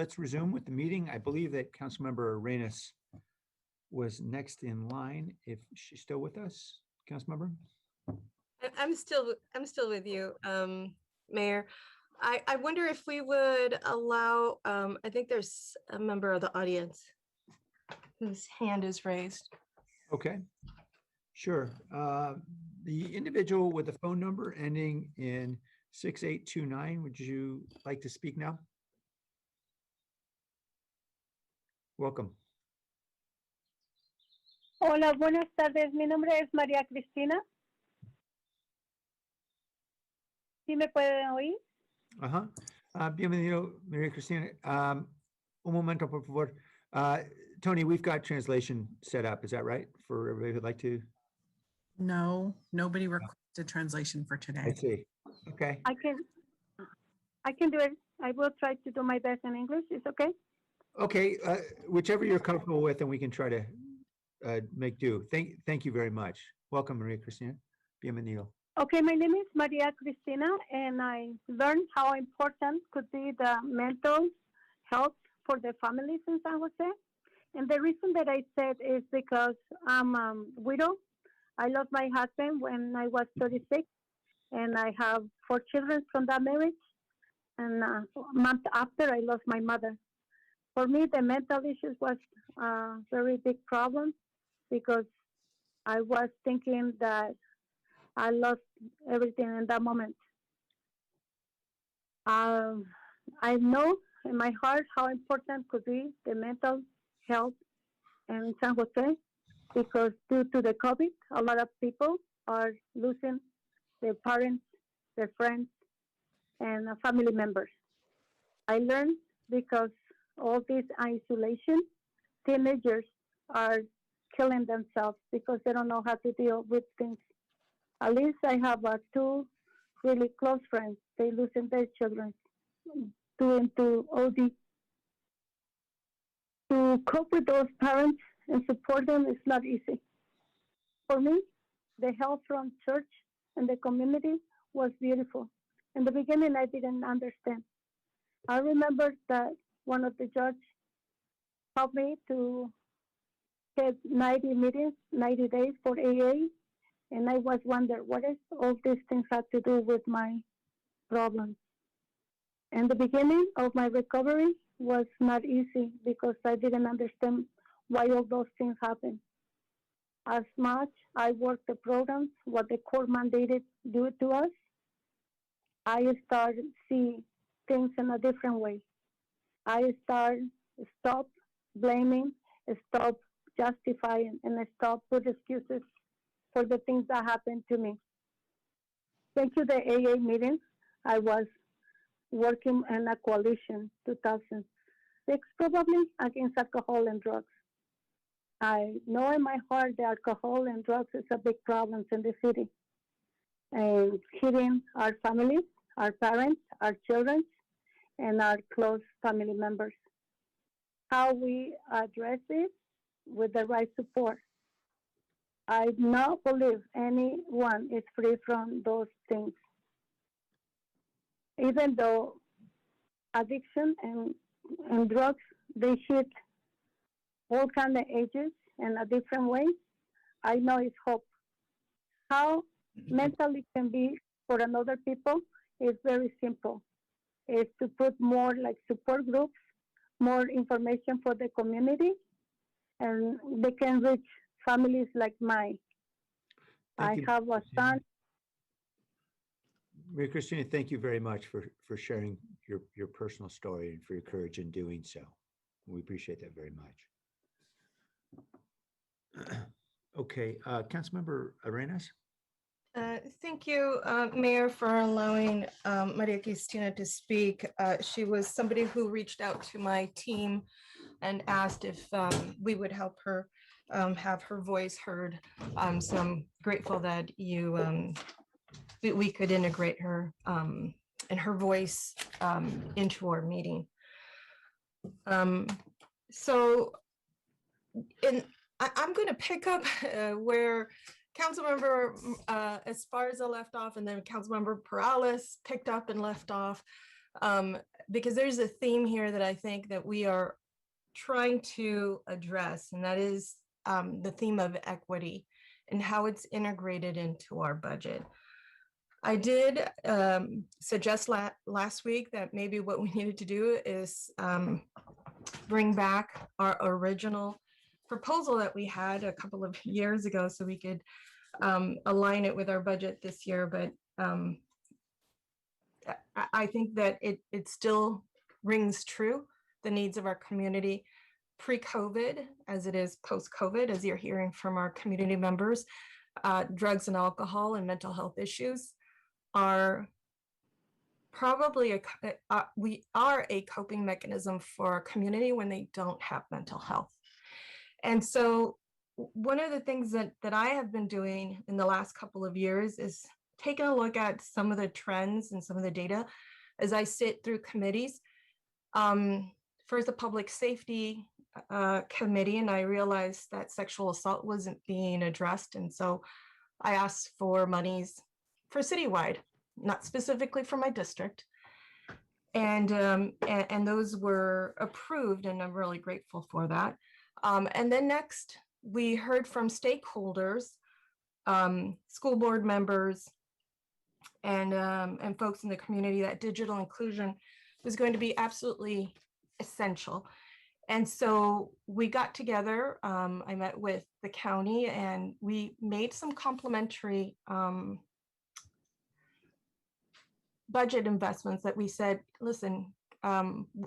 let's resume with the meeting. I believe that Councilmember Arenas was next in line. If she's still with us, Councilmember? I'm still with you, Mayor. I wonder if we would allow, I think there's a member of the audience whose hand is raised. Okay, sure. The individual with the phone number ending in 6829, would you like to speak now? Welcome. Hola, buenas tardes. Mi nombre es María Cristina. ¿Sí me pueden oír? Ajá. Bienvenido, María Cristina. Un momento, por favor. Tony, we've got translation set up. Is that right? For everybody who'd like to? No, nobody requested translation for today. I see. Okay. I can do it. I will try to do my best in English. It's okay? Okay, whichever you're comfortable with, and we can try to make do. Thank you very much. Welcome, Maria Cristina. Bienvenido. Okay, my name is Maria Cristina, and I learned how important could be the mental health for the families in San Jose. And the reason that I said is because I'm a widow. I lost my husband when I was 36, and I have 4 children from that marriage. And a month after, I lost my mother. For me, the mental issues was a very big problem because I was thinking that I lost everything in that moment. I know in my heart how important could be the mental health in San Jose because due to the COVID, a lot of people are losing their parents, their friends, and family members. I learned because all this isolation, teenagers are killing themselves because they don't know how to deal with things. At least I have 2 really close friends. They losing their children due to OD. To cope with those parents and support them is not easy. For me, the help from church and the community was beautiful. In the beginning, I didn't understand. I remember that one of the judges helped me to get 90 meetings, 90 days for AA. And I was wondering, what is all these things have to do with my problems? And the beginning of my recovery was not easy because I didn't understand why all those things happen. As much I worked the programs, what the court mandated do to us, I started see things in a different way. I stop blaming, stop justifying, and I stop put excuses for the things that happened to me. Thank you, the AA meeting. I was working in a coalition 2006, probably, against alcohol and drugs. I know in my heart that alcohol and drugs is a big problem in the city and hitting our families, our parents, our children, and our close family members. How we address it with the right support. I do not believe anyone is free from those things. Even though addiction and drugs, they hit all kinds of ages in a different way, I know it's hope. How mentally can be for another people is very simple. Is to put more like support groups, more information for the community, and they can reach families like mine. I have a son. Maria Cristina, thank you very much for sharing your personal story and for your courage in doing so. We appreciate that very much. Okay, Councilmember Arenas. Thank you, Mayor, for allowing Maria Cristina to speak. She was somebody who reached out to my team and asked if we would help her have her voice heard. So I'm grateful that we could integrate her and her voice into our meeting. So I'm going to pick up where Councilmember Esparza left off, and then Councilmember Perales picked up and left off. because there's a theme here that I think that we are trying to address, and that is the theme of equity and how it's integrated into our budget. I did suggest last week that maybe what we needed to do is bring back our original proposal that we had a couple of years ago so we could align it with our budget this year. But I think that it still rings true, the needs of our community pre-COVID as it is post-COVID, as you're hearing from our community members. Drugs and alcohol and mental health issues are probably we are a coping mechanism for our community when they don't have mental health. And so one of the things that I have been doing in the last couple of years is taking a look at some of the trends and some of the data as I sit through committees. First, the public safety committee, and I realized that sexual assault wasn't being addressed. And so I asked for monies for citywide, not specifically for my district. And those were approved, and I'm really grateful for that. And then next, we heard from stakeholders, school board members, and folks in the community that digital inclusion was going to be absolutely essential. And so we got together, I met with the county, and we made some complementary budget investments that we said, listen,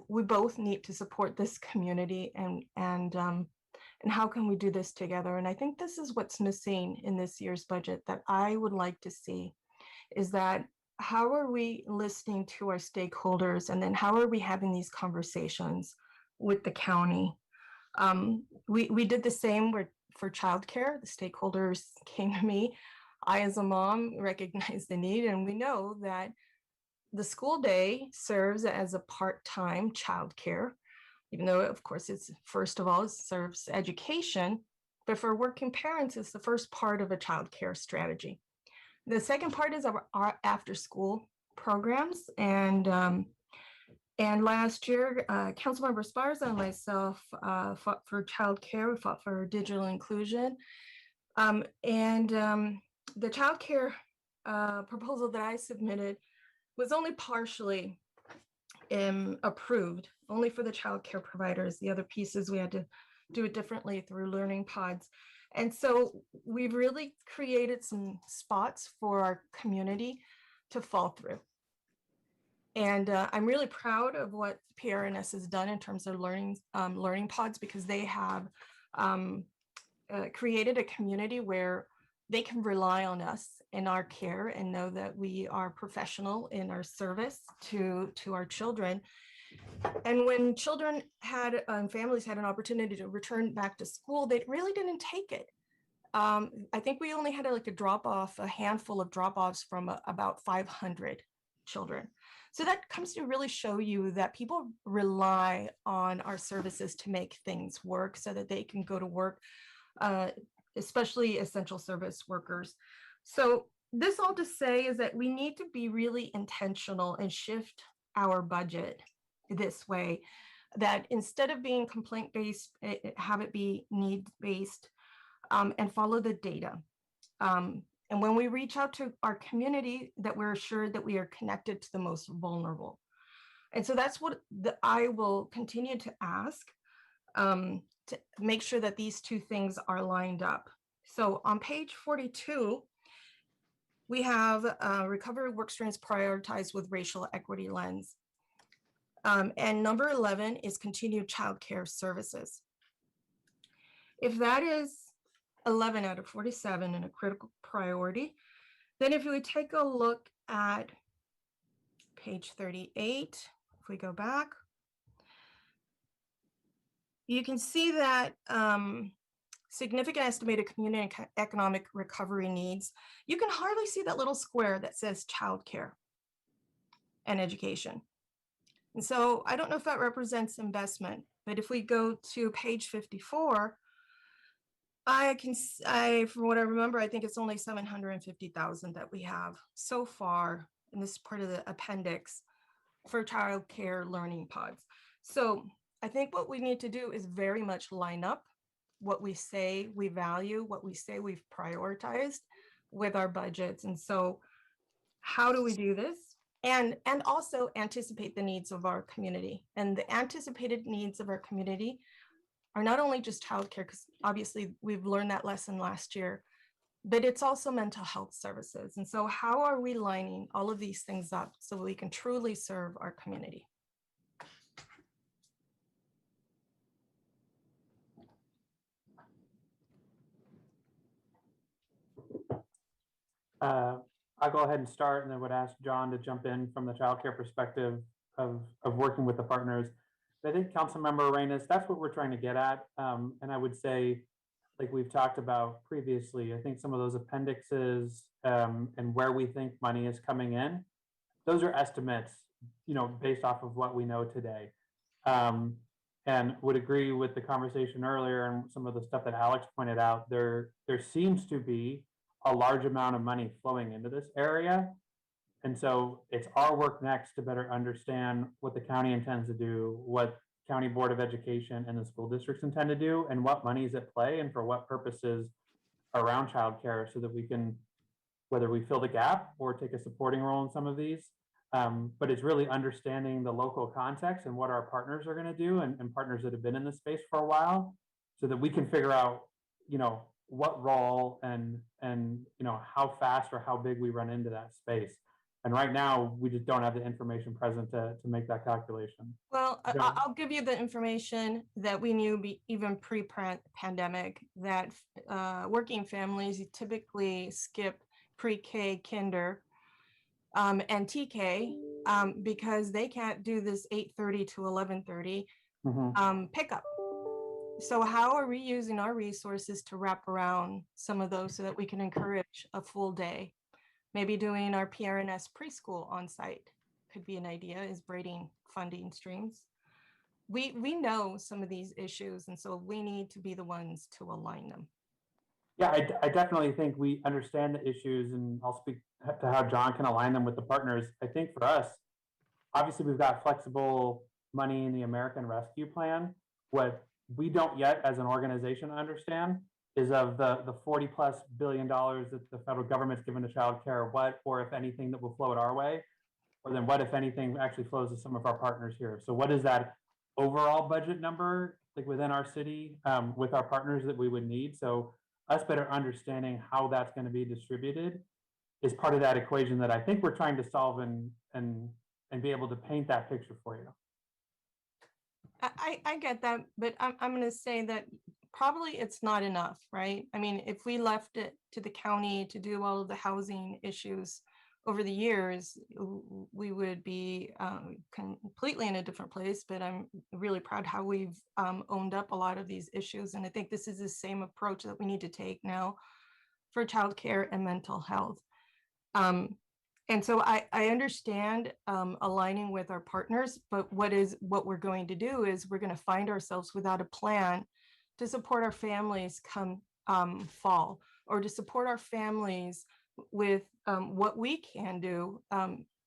we both need to support this community, and how can we do this together? And I think this is what's missing in this year's budget that I would like to see, is that how are we listening to our stakeholders, and then how are we having these conversations with the county? We did the same for childcare. The stakeholders came to me. I, as a mom, recognized the need, and we know that the school day serves as a part-time childcare, even though, of course, it's first of all, it serves education, but for working parents, it's the first part of a childcare strategy. The second part is our after-school programs, and last year, Councilmember Esparza and myself fought for childcare. We fought for digital inclusion, the childcare proposal that I submitted was only partially approved, only for the childcare providers. The other pieces, we had to do it differently through learning pods. And so we've really created some spots for our community to fall through. And I'm really proud of what PRNS has done in terms of learning pods, because they have created a community where they can rely on us in our care and know that we are professional in our service to our children. And when children had, families had an opportunity to return back to school, they really didn't take it. I think we only had a handful of drop-offs from about 500 children. So that comes to really show you that people rely on our services to make things work so that they can go to work, especially essential service workers. So this all to say is that we need to be really intentional and shift our budget this way, that instead of being complaint-based, have it be need-based, and follow the data. And when we reach out to our community, that we're assured that we are connected to the most vulnerable. And so that's what I will continue to ask, to make sure that these two things are lined up. So on page 42, we have recovery work streams prioritized with racial equity lens. And number 11 is continued childcare services. If that is 11 out of 47 and a critical priority, then if we take a look at page 38, if we go back, you can see that significant estimated community and economic recovery needs. You can hardly see that little square that says childcare and education. And so I don't know if that represents investment, but if we go to page 54, from what I remember, I think it's only 750,000 that we have so far, and this is part of the appendix, for childcare learning pods. So I think what we need to do is very much line up what we say we value, what we say we've prioritized with our budgets. And so how do we do this? And also anticipate the needs of our community. And the anticipated needs of our community are not only just childcare, because obviously we've learned that lesson last year, but it's also mental health services. And so how are we lining all of these things up so we can truly serve our community? I'll go ahead and start, and then would ask John to jump in from the childcare perspective of working with the partners. I think Councilmember Arenas, that's what we're trying to get at. And I would say, like we've talked about previously, I think some of those appendixes and where we think money is coming in, those are estimates, based off of what we know today. And would agree with the conversation earlier and some of the stuff that Alex pointed out. There seems to be a large amount of money flowing into this area. And so it's our work next to better understand what the county intends to do, what County Board of Education and the school districts intend to do, and what money is at play and for what purposes around childcare, so that we can, whether we fill the gap or take a supporting role in some of these. But it's really understanding the local context and what our partners are going to do, and partners that have been in the space for a while, so that we can figure out, what role and how fast or how big we run into that space. And right now, we just don't have the information present to make that calculation. Well, I'll give you the information that we knew even pre-pandemic, that working families typically skip pre-K, kinder, and TK because they can't do this 8:30 to 11:30 pickup. So how are we using our resources to wrap around some of those so that we can encourage a full day? Maybe doing our PRNS preschool on site could be an idea, is braiding funding streams. We know some of these issues, and so we need to be the ones to align them. Yeah, I definitely think we understand the issues, and I'll speak to how John can align them with the partners. I think for us, obviously we've got flexible money in the American Rescue Plan. What we don't yet as an organization understand is of the $40+ billion that the federal government's given to childcare, what, or if anything, that will flow it our way, or then what, if anything, actually flows to some of our partners here. So what is that overall budget number, like within our city, with our partners, that we would need? So us better understanding how that's going to be distributed is part of that equation that I think we're trying to solve and be able to paint that picture for you. I get that, but I'm going to say that probably it's not enough, right? I mean, if we left it to the county to do all of the housing issues over the years, we would be completely in a different place. But I'm really proud how we've owned up a lot of these issues. And I think this is the same approach that we need to take now for childcare and mental health. And so I understand aligning with our partners, but what we're going to do is we're going to find ourselves without a plan to support our families come fall, or to support our families with what we can do,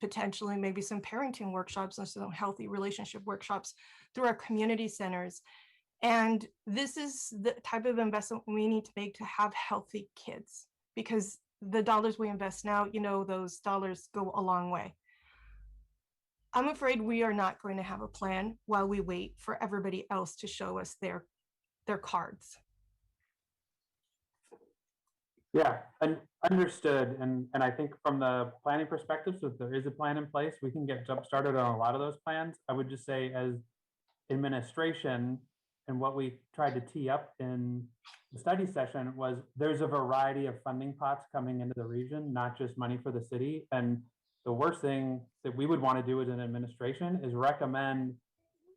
potentially maybe some parenting workshops and some healthy relationship workshops through our community centers. And this is the type of investment we need to make to have healthy kids, because the dollars we invest now, those dollars go a long way. I'm afraid we are not going to have a plan while we wait for everybody else to show us their cards. Yeah, and understood. And I think from the planning perspective, so if there is a plan in place, we can get jump started on a lot of those plans. I would just say, as administration, and what we tried to tee up in the study session was, there's a variety of funding pots coming into the region, not just money for the city. And the worst thing that we would want to do as an administration is recommend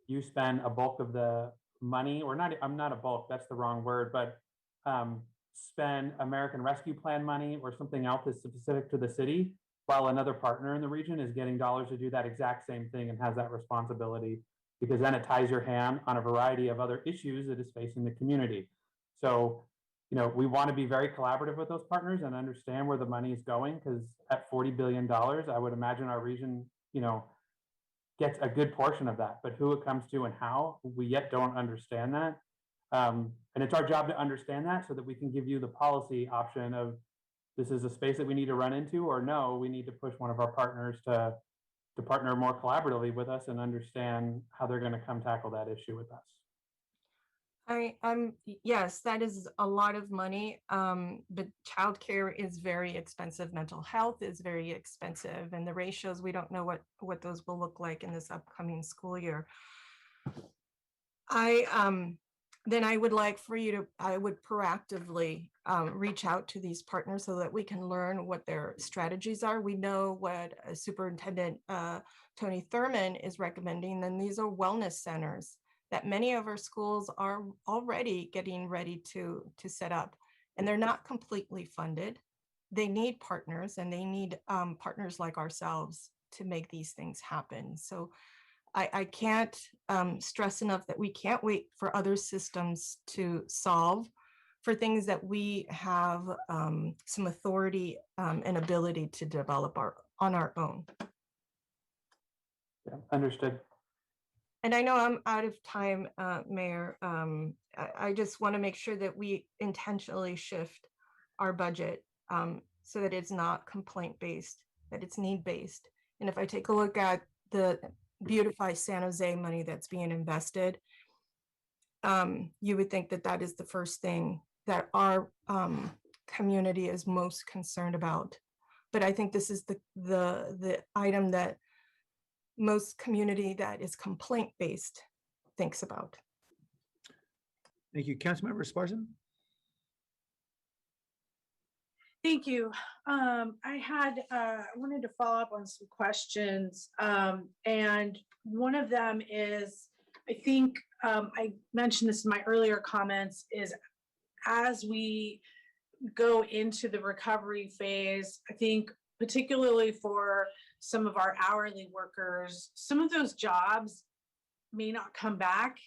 you spend a bulk of the money, or not, I'm not a bulk, that's the wrong word, but spend American Rescue Plan money or something else that's specific to the city, while another partner in the region is getting dollars to do that exact same thing and has that responsibility, because then it ties your hand on a variety of other issues that is facing the community. So, we want to be very collaborative with those partners and understand where the money is going, because at $40 billion, I would imagine our region, gets a good portion of that, but who it comes to and how, we yet don't understand that. And it's our job to understand that so that we can give you the policy option of this is a space that we need to run into, or no, we need to push one of our partners to partner more collaboratively with us and understand how they're going to come tackle that issue with us. Yes, that is a lot of money. But childcare is very expensive. Mental health is very expensive, and the ratios, we don't know what those will look like in this upcoming school year. Then I would like for you to, I would proactively reach out to these partners so that we can learn what their strategies are. We know what Superintendent Tony Thurman is recommending, and these are wellness centers that many of our schools are already getting ready to set up, and they're not completely funded. They need partners, and they need partners like ourselves to make these things happen. So I can't stress enough that we can't wait for other systems to solve for things that we have some authority and ability to develop on our own. Yeah, understood. And I know I'm out of time, Mayor. I just want to make sure that we intentionally shift our budget so that it's not complaint-based, that it's need-based. And if I take a look at the Beautify San Jose money that's being invested, you would think that that is the first thing that our community is most concerned about. But I think this is the item that most community that is complaint-based thinks about. Thank you. Councilmember Esparza? Thank you. I wanted to follow up on some questions. And one of them is, I think I mentioned this in my earlier comments, is as we go into the recovery phase, I think particularly for some of our hourly workers, some of those jobs may not come back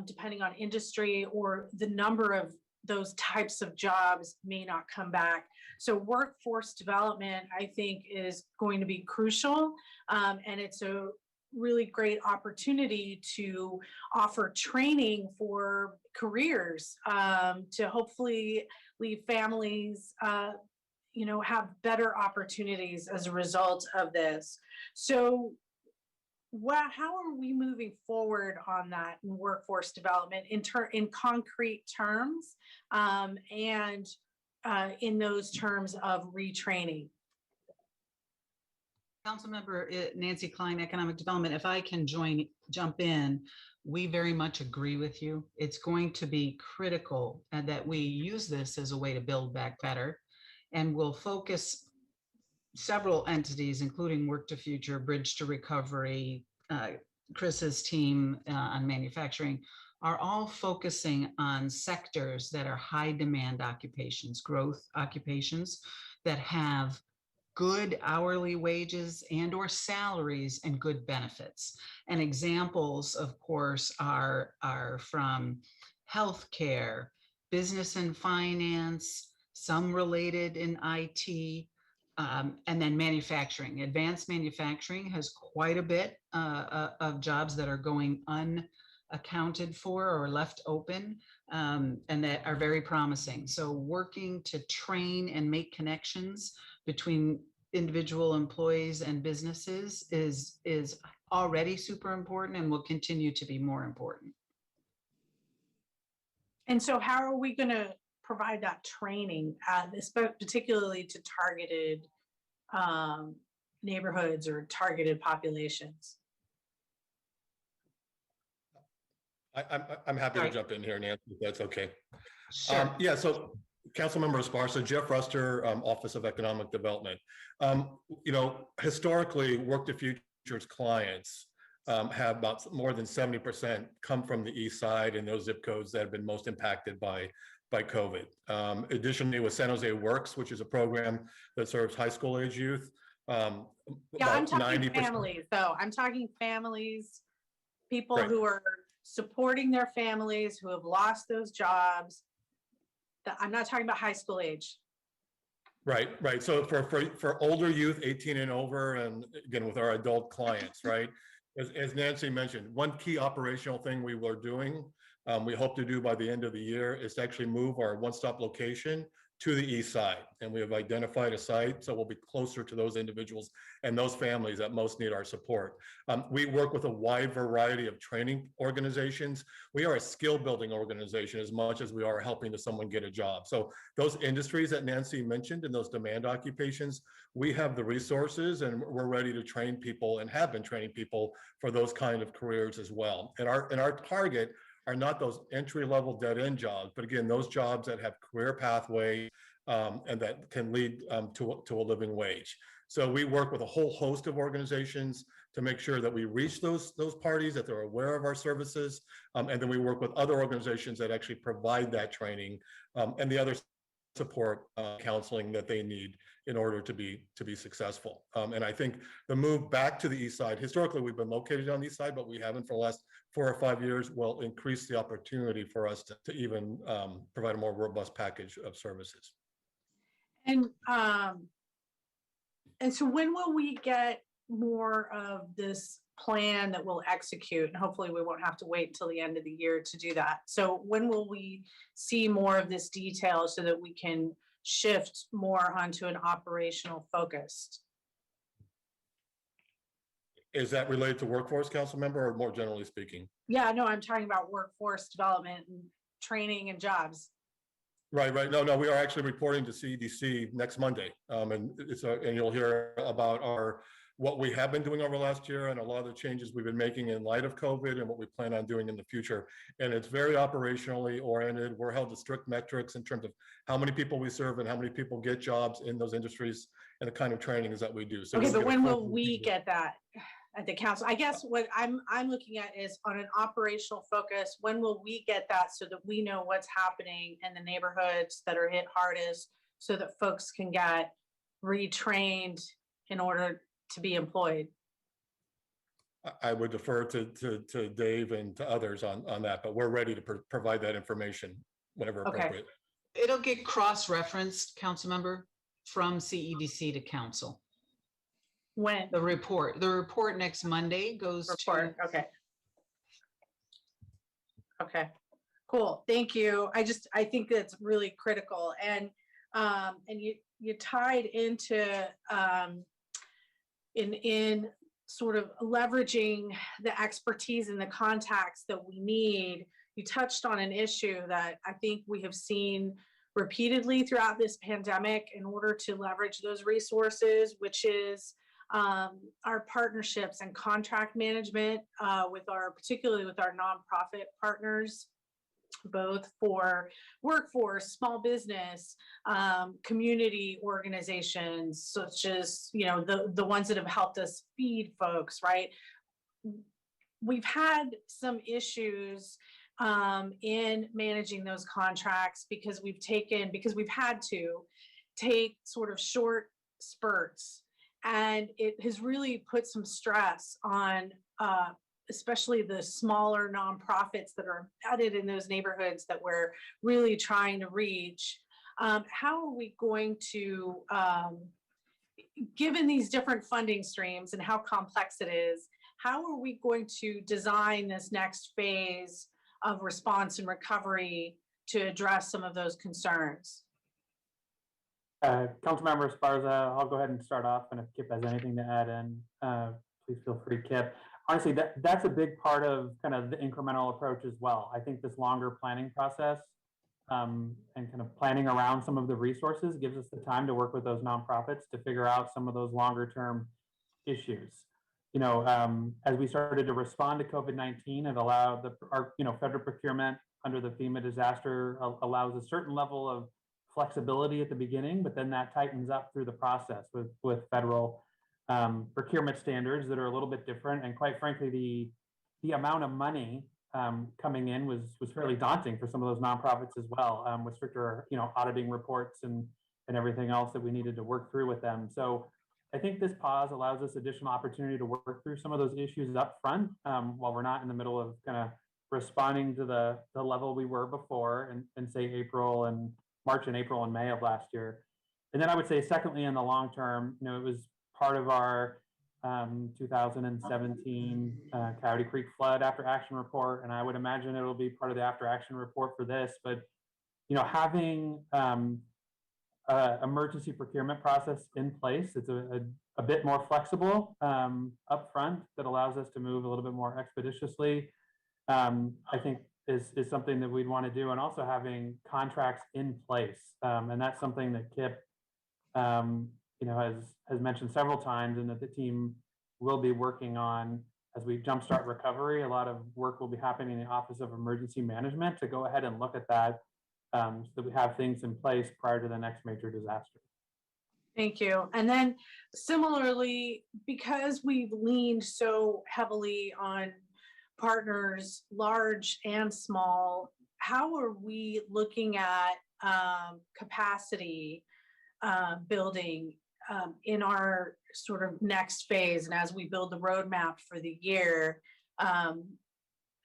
depending on industry, or the number of those types of jobs may not come back. So workforce development, I think, is going to be crucial. And it's a really great opportunity to offer training for careers to hopefully leave families have better opportunities as a result of this. So how are we moving forward on that in workforce development in concrete terms and in those terms of retraining? Councilmember Nanci, Klein, Economic Development, if I can jump in, we very much agree with you. It's going to be critical that we use this as a way to build back better, and we'll focus several entities, including Work to Future, Bridge to Recovery, Chris's team on manufacturing, are all focusing on sectors that are high demand occupations, growth occupations that have good hourly wages and or salaries and good benefits. And examples, of course, are from healthcare, business and finance, some related in IT, and then manufacturing. Advanced manufacturing has quite a bit of jobs that are going unaccounted for or left open, and that are very promising. So working to train and make connections between individual employees and businesses is already super important and will continue to be more important. And so how are we going to provide that training, particularly to targeted neighborhoods or targeted populations? I'm happy to jump in here, Nancy, if that's okay. Sure. Yeah, so Councilmember Esparza, Jeff Ruster, Office of Economic Development. Historically, Work to Future's clients have about more than 70% come from the East Side and those zip codes that have been most impacted by COVID. Additionally, with San Jose Works, which is a program that serves high school age youth. Yeah, I'm talking families, though. I'm talking families, people who are supporting their families, who have lost those jobs. I'm not talking about high school age. Right. So for older youth, 18 and over, and again, with our adult clients, right? As Nancy mentioned, one key operational thing we were doing, we hope to do by the end of the year, is to actually move our one-stop location to the east side. And we have identified a site, so we'll be closer to those individuals and those families that most need our support. We work with a wide variety of training organizations. We are a skill building organization as much as we are helping someone get a job. So those industries that Nancy mentioned and those demand occupations, we have the resources and we're ready to train people and have been training people for those kind of careers as well. And our target are not those entry-level dead-end jobs, but again, those jobs that have career pathway and that can lead to a living wage. So we work with a whole host of organizations to make sure that we reach those parties, that they're aware of our services, and then we work with other organizations that actually provide that training and the other support counseling that they need in order to be successful. And I think the move back to the east side, historically we've been located on the east side, but we haven't for the last 4 or 5 years, will increase the opportunity for us to even provide a more robust package of services. And so when will we get more of this plan that we'll execute? And hopefully we won't have to wait until the end of the year to do that. So when will we see more of this detail so that we can shift more onto an operational focus? Is that related to workforce, council member, or more generally speaking? Yeah, no, I'm talking about workforce development and training and jobs. Right. No, we are actually reporting to CDC next Monday. And you'll hear about what we have been doing over last year and a lot of the changes we've been making in light of COVID and what we plan on doing in the future. And it's very operationally oriented. We're held to strict metrics in terms of how many people we serve and how many people get jobs in those industries and the kind of trainings that we do. So okay, but when will we get that at the council? I guess what I'm looking at is on an operational focus. When will we get that so that we know what's happening in the neighborhoods that are hit hardest so that folks can get retrained in order to be employed? I would defer to Dave and to others on that, but we're ready to provide that information whenever appropriate. Okay. It'll get cross-referenced, Councilmember, from CEDC to council. When? The report next Monday goes to. Okay, cool, thank you. I think that's really critical. And you tied into in sort of leveraging the expertise and the contacts that we need. You touched on an issue that I think we have seen repeatedly throughout this pandemic in order to leverage those resources, which is our partnerships and contract management particularly with our nonprofit partners, both for workforce, small business, community organizations, such as, the ones that have helped us feed folks, right? We've had some issues in managing those contracts because we've had to take sort of short spurts, and it has really put some stress on especially the smaller nonprofits that are embedded in those neighborhoods that we're really trying to reach. How are we going to, given these different funding streams and how complex it is, how are we going to design this next phase of response and recovery to address some of those concerns? Councilmember Esparza, I'll go ahead and start off, and if Kip has anything to add in, please feel free, Kip. Honestly, that's a big part of kind of the incremental approach as well. I think this longer planning process and kind of planning around some of the resources gives us the time to work with those nonprofits to figure out some of those longer term issues. As we started to respond to COVID-19, it allowed our federal procurement under the FEMA disaster allows a certain level of flexibility at the beginning, but then that tightens up through the process with federal procurement standards that are a little bit different. And quite frankly, the amount of money coming in was fairly daunting for some of those nonprofits as well, with stricter auditing reports and everything else that we needed to work through with them. So I think this pause allows us additional opportunity to work through some of those issues up front while we're not in the middle of kind of responding to the level we were before in say March and April and May of last year. And then I would say secondly, in the long term, it was part of our 2017 Coyote Creek flood after action report, and I would imagine it'll be part of the after action report for this. But having emergency procurement process in place, it's a bit more flexible upfront that allows us to move a little bit more expeditiously. I think is something that we'd want to do, and also having contracts in place, and that's something that Kip has mentioned several times, and that the team will be working on as we jumpstart recovery. A lot of work will be happening in the Office of Emergency Management to go ahead and look at that, so that we have things in place prior to the next major disaster. Thank you. And then similarly, because we've leaned so heavily on partners, large and small, how are we looking at capacity building in our sort of next phase? And as we build the roadmap for the year,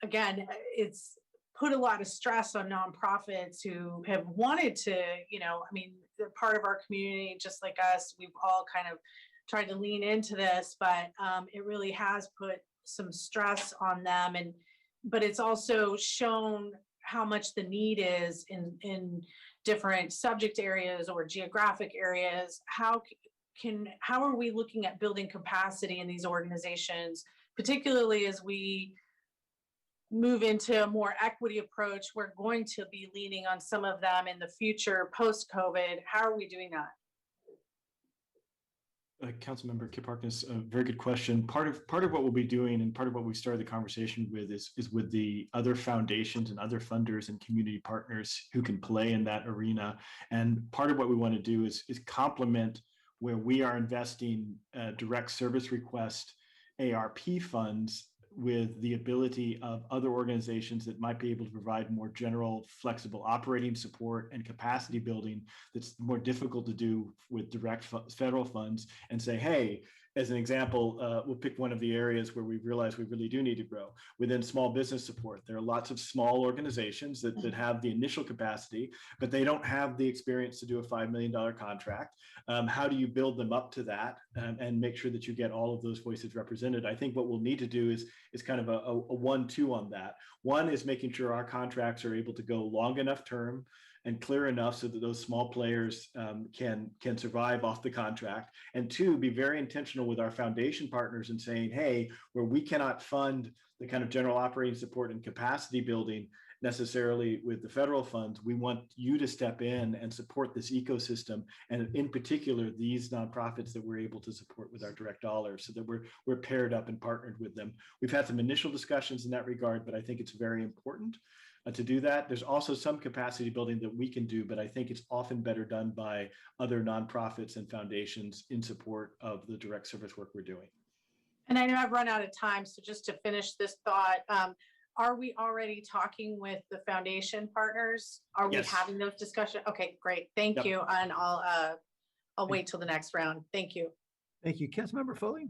again, it's put a lot of stress on nonprofits who have wanted to, they're part of our community, just like us. We've all kind of tried to lean into this, but it really has put some stress on them. But it's also shown how much the need is in different subject areas or geographic areas. How are we looking at building capacity in these organizations, particularly as we move into a more equity approach? We're going to be leaning on some of them in the future post-COVID. How are we doing that? Councilmember Kip Harkness, a very good question. Part of what we'll be doing, and part of what we started the conversation with, is with the other foundations and other funders and community partners who can play in that arena. And part of what we want to do is complement where we are investing direct service request ARP funds with the ability of other organizations that might be able to provide more general, flexible operating support and capacity building that's more difficult to do with direct federal funds, and say, hey, as an example, we'll pick one of the areas where we realize we really do need to grow. Within small business support, there are lots of small organizations that have the initial capacity, but they don't have the experience to do a $5 million contract. How do you build them up to that and make sure that you get all of those voices represented? I think what we'll need to do is kind of a 1-2 on that. One is making sure our contracts are able to go long enough term and clear enough so that those small players can survive off the contract. And two, be very intentional with our foundation partners and saying, hey, where we cannot fund the kind of general operating support and capacity building necessarily with the federal funds, we want you to step in and support this ecosystem, and in particular these nonprofits that we're able to support with our direct dollars, so that we're paired up and partnered with them. We've had some initial discussions in that regard, but I think it's very important to do that. There's also some capacity building that we can do, but I think it's often better done by other nonprofits and foundations in support of the direct service work we're doing. And I know I've run out of time, so just to finish this thought, are we already talking with the foundation partners? Are we having those discussions? Okay, great. Thank you. And I'll wait till the next round. Thank you. Thank you. Councilmember Foley.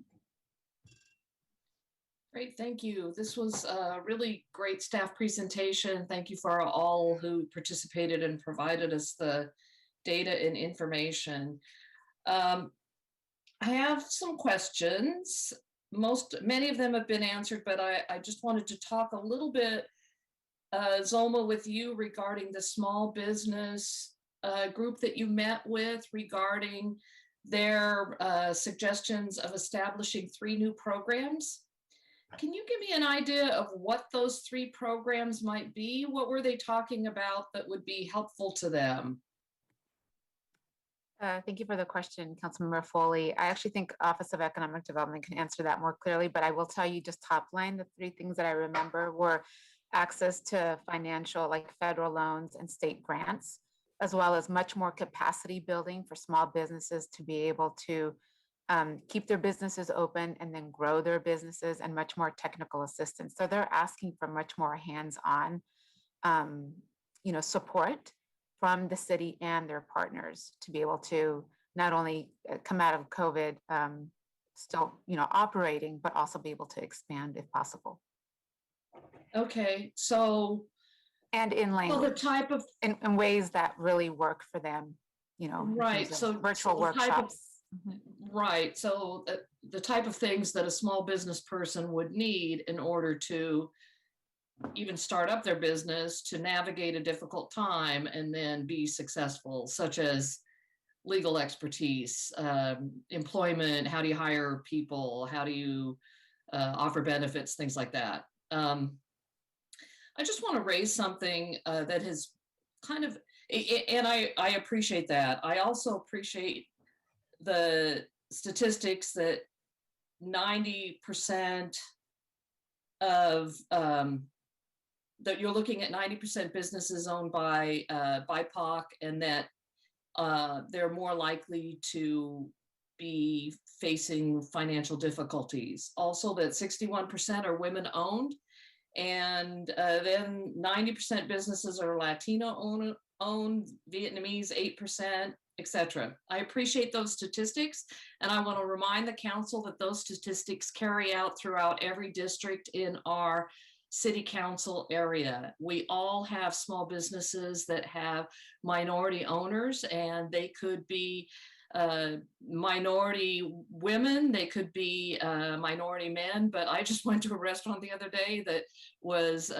Great, thank you. This was a really great staff presentation. Thank you for all who participated and provided us the data and information. I have some questions. Many of them have been answered, but I just wanted to talk a little bit, Zulma, with you regarding the small business group that you met with regarding their suggestions of establishing 3 new programs. Can you give me an idea of what those 3 programs might be? What were they talking about that would be helpful to them? Thank you for the question, Councilmember Foley. I actually think Office of Economic Development can answer that more clearly, but I will tell you just top line, the 3 things that I remember were access to financial, like federal loans and state grants, as well as much more capacity building for small businesses to be able to keep their businesses open and then grow their businesses, and much more technical assistance. So they're asking for much more hands-on, support from the city and their partners to be able to not only come out of COVID still, operating, but also be able to expand if possible. Okay, so. And in language. Well, the type of. In ways that really work for them, right. So virtual workshops. Right. So the type of things that a small business person would need in order to even start up their business, to navigate a difficult time and then be successful, such as legal expertise, employment, how do you hire people, how do you offer benefits, things like that. I just want to raise something that has kind of, and I appreciate that. I also appreciate the statistics that 90% of, that you're looking at 90% businesses owned by BIPOC, and that they're more likely to be facing financial difficulties. Also that 61% are women owned, and then 90% businesses are Latino owned, Vietnamese 8%, etc. I appreciate those statistics, and I want to remind the council that those statistics carry out throughout every district in our city council area. We all have small businesses that have minority owners, and they could be minority women, they could be minority men, but I just went to a restaurant the other day that was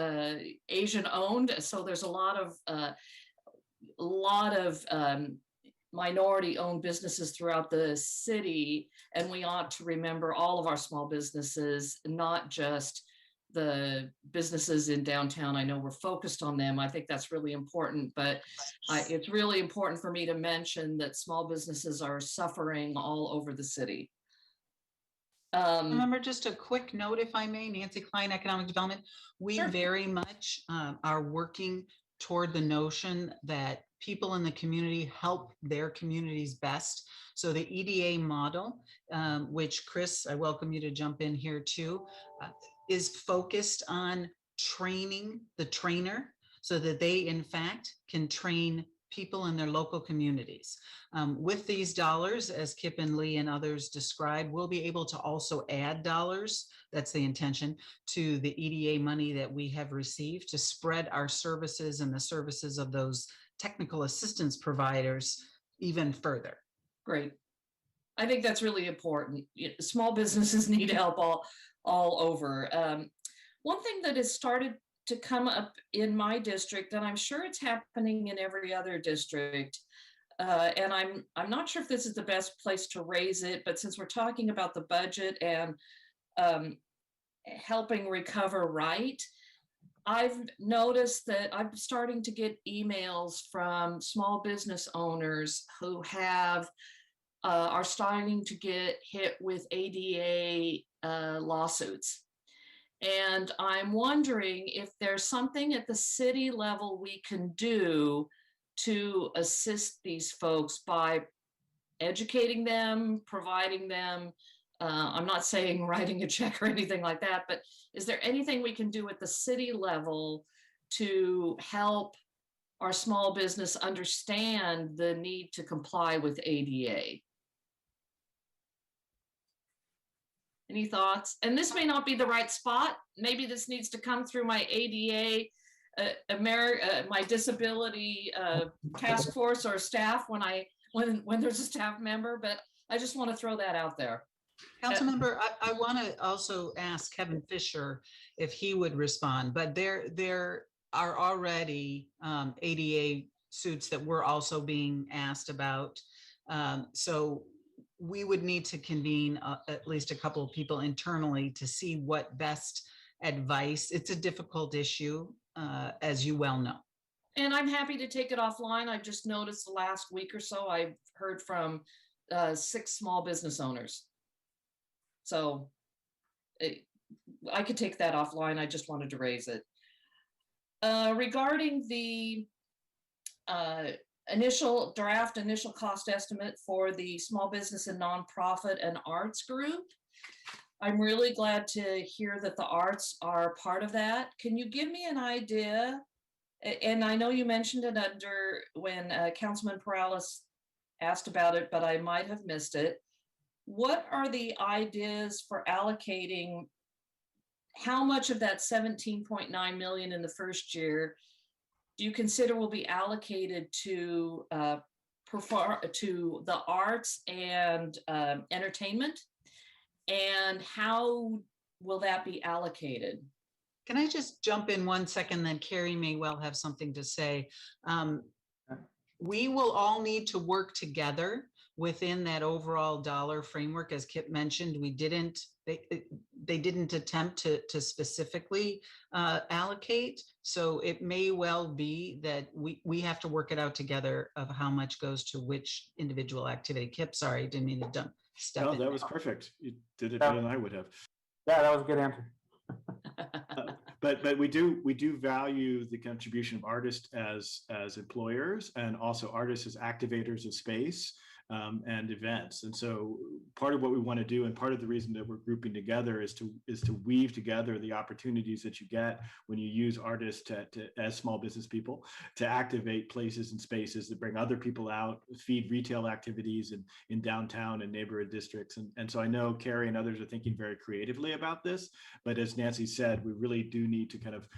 Asian owned, so there's a lot of minority owned businesses throughout the city, and we ought to remember all of our small businesses, not just the businesses in downtown. I know we're focused on them. I think that's really important, but it's really important for me to mention that small businesses are suffering all over the city. Remember, just a quick note, if I may, Nanci Klein, Economic Development. We Sure. very much are working toward the notion that people in the community help their communities best. So the EDA model, which Chris, I welcome you to jump in here too, is focused on training the trainer so that they in fact can train people in their local communities. With these dollars, as Kip and Lee and others described, we'll be able to also add dollars, that's the intention, to the EDA money that we have received to spread our services and the services of those technical assistance providers even further. Great. I think that's really important. Small businesses need help all over. One thing that has started to come up in my district, and I'm sure it's happening in every other district, and I'm not sure if this is the best place to raise it, but since we're talking about the budget and helping recover right, I've noticed that I'm starting to get emails from small business owners who have are starting to get hit with ADA lawsuits. And I'm wondering if there's something at the city level we can do to assist these folks by educating them, providing them, I'm not saying writing a check or anything like that, but is there anything we can do at the city level to help our small business understand the need to comply with ADA? Any thoughts? And this may not be the right spot. Maybe this needs to come through my ADA, my disability task force or staff when there's a staff member, but I just want to throw that out there. Councilmember, I want to also ask Kevin Fisher if he would respond, but there are already ADA suits that we're also being asked about. So we would need to convene at least a couple of people internally to see what best advice. It's a difficult issue, as you well know. And I'm happy to take it offline. I've just noticed the last week or so, I've heard from 6 small business owners. So I could take that offline. I just wanted to raise it. Regarding the initial cost estimate for the small business and nonprofit and arts group, I'm really glad to hear that the arts are part of that. Can you give me an idea? And I know you mentioned it under when Councilman Perales asked about it, but I might have missed it. What are the ideas for allocating how much of that 17.9 million in the first year do you consider will be allocated to to the arts and entertainment? And how will that be allocated? Can I just jump in 1 second, then Carrie may well have something to say. We will all need to work together within that overall dollar framework. As Kip mentioned, they didn't attempt to specifically allocate. So it may well be that we have to work it out together of how much goes to which individual activity. Kip, sorry, didn't mean to step No, in. that was perfect. You did it better than I would have. Yeah, that was a good answer. But we do value the contribution of artists as employers, and also artists as activators of space and events. And so part of what we want to do, and part of the reason that we're grouping together, is to weave together the opportunities that you get when you use artists to as small business people to activate places and spaces that bring other people out, feed retail activities in downtown and neighborhood districts. And so I know Carrie and others are thinking very creatively about this, but as Nanci said, we really do need to kind of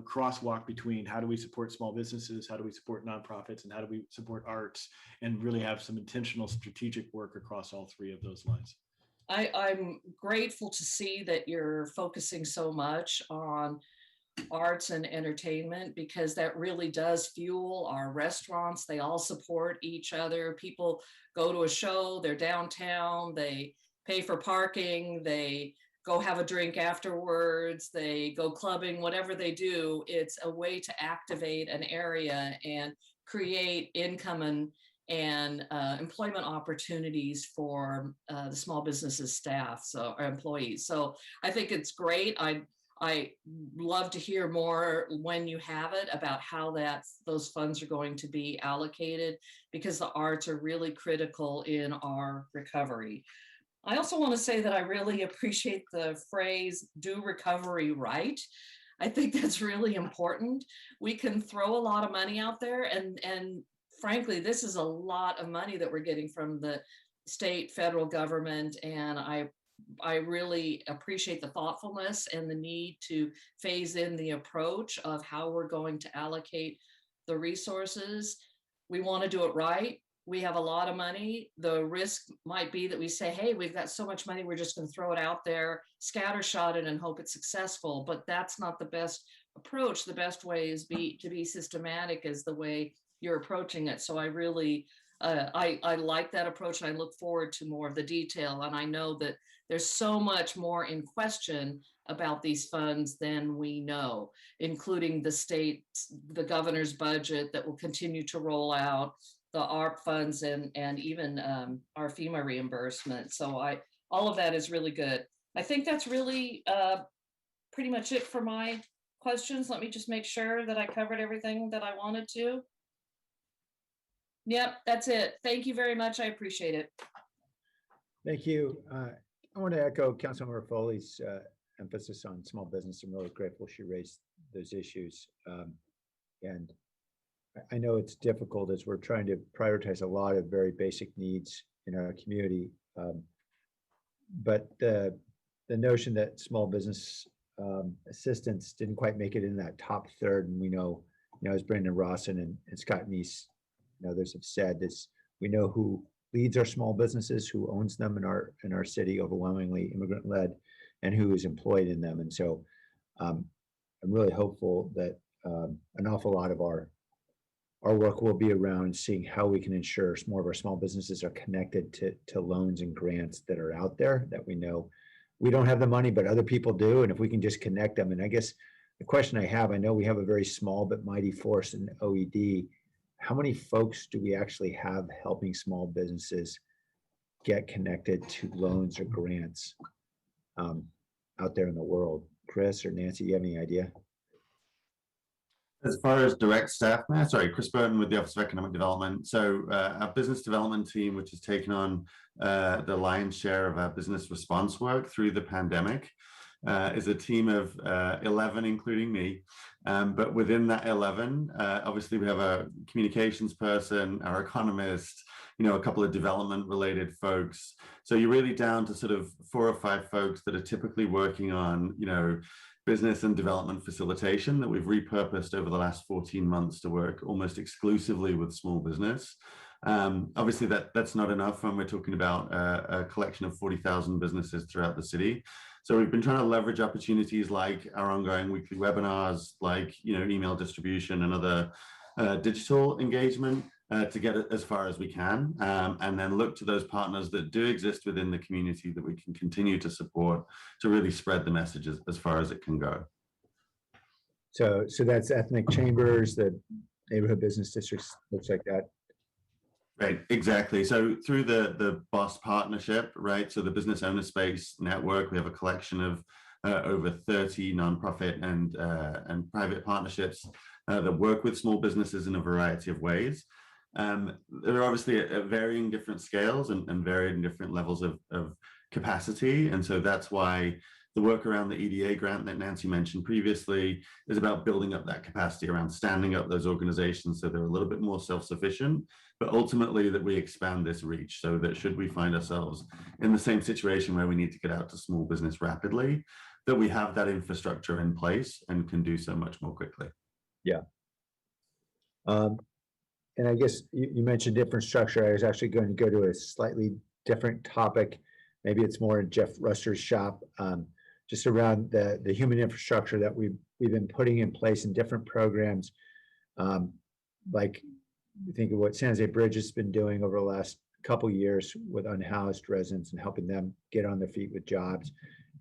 crosswalk between how do we support small businesses, how do we support nonprofits, and how do we support arts, and really have some intentional strategic work across all three of those lines. I'm grateful to see that you're focusing so much on arts and entertainment, because that really does fuel our restaurants. They all support each other. People go to a show, they're downtown, they pay for parking, they go have a drink afterwards, they go clubbing, whatever they do. It's a way to activate an area and create income and employment opportunities for the small businesses staff, so our employees. So I think it's great. I love to hear more when you have it about how those funds are going to be allocated, because the arts are really critical in our recovery. I also want to say that I really appreciate the phrase "do recovery right." I think that's really important. We can throw a lot of money out there, and frankly, this is a lot of money that we're getting from the state, federal government, and I really appreciate the thoughtfulness and the need to phase in the approach of how we're going to allocate the resources. We want to do it right. We have a lot of money. The risk might be that we say, hey, we've got so much money, we're just going to throw it out there, scattershot it, and hope it's successful. But that's not the best approach. The best way is to be systematic, is the way you're approaching it. So I really, I like that approach. I look forward to more of the detail. And I know that there's so much more in question about these funds than we know, including the state, the governor's budget that will continue to roll out, the ARP funds, and even our FEMA reimbursement. So all of that is really good. I think that's really pretty much it for my questions. Let me just make sure that I covered everything that I wanted to. Yep, that's it. Thank you very much. I appreciate it. Thank you. I want to echo Councilmember Foley's emphasis on small business. I'm really grateful she raised those issues. And I know it's difficult as we're trying to prioritize a lot of very basic needs in our community. But the notion that small business assistance didn't quite make it in that top third, and we know, as Brandon Rawson and Scott Neese and others have said, this, we know who leads our small businesses, who owns them in our city, overwhelmingly immigrant-led, and who is employed in them. And so I'm really hopeful that an awful lot of our work will be around seeing how we can ensure more of our small businesses are connected to loans and grants that are out there, that we know we don't have the money, but other people do. And if we can just connect them. And I guess the question I have, I know we have a very small but mighty force in OED. How many folks do we actually have helping small businesses get connected to loans or grants out there in the world? Chris or Nanci, do you have any idea? As far as direct staff, Chris Burton with the Office of Economic Development. So our business development team, which has taken on the lion's share of our business response work through the pandemic, is a team of 11, including me. But within that 11, obviously we have a communications person, our economist, a couple of development related folks. So you're really down to sort of 4 or 5 folks that are typically working on, business and development facilitation that we've repurposed over the last 14 months to work almost exclusively with small business. Obviously, that's not enough when we're talking about a collection of 40,000 businesses throughout the city. So we've been trying to leverage opportunities like our ongoing weekly webinars, like email distribution and other digital engagement to get it as far as we can, and then look to those partners that do exist within the community that we can continue to support to really spread the messages as far as it can go. So that's ethnic chambers, the neighborhood business districts, looks like that. Right, exactly. So through the BOSS partnership, right? So the Business Owner Space Network, we have a collection of over 30 nonprofit and private partnerships that work with small businesses in a variety of ways. They're obviously at varying different scales and varying different levels of capacity. And so that's why the work around the EDA grant that Nanci mentioned previously is about building up that capacity around standing up those organizations so they're a little bit more self-sufficient, but ultimately that we expand this reach so that should we find ourselves in the same situation where we need to get out to small business rapidly, that we have that infrastructure in place and can do so much more quickly. Yeah. And I guess you mentioned infrastructure. I was actually going to go to a slightly different topic. Maybe it's more in Jeff Ruster's shop, just around the human infrastructure that we've been putting in place in different programs. Like you think of what San Jose Bridge has been doing over the last couple of years with unhoused residents and helping them get on their feet with jobs.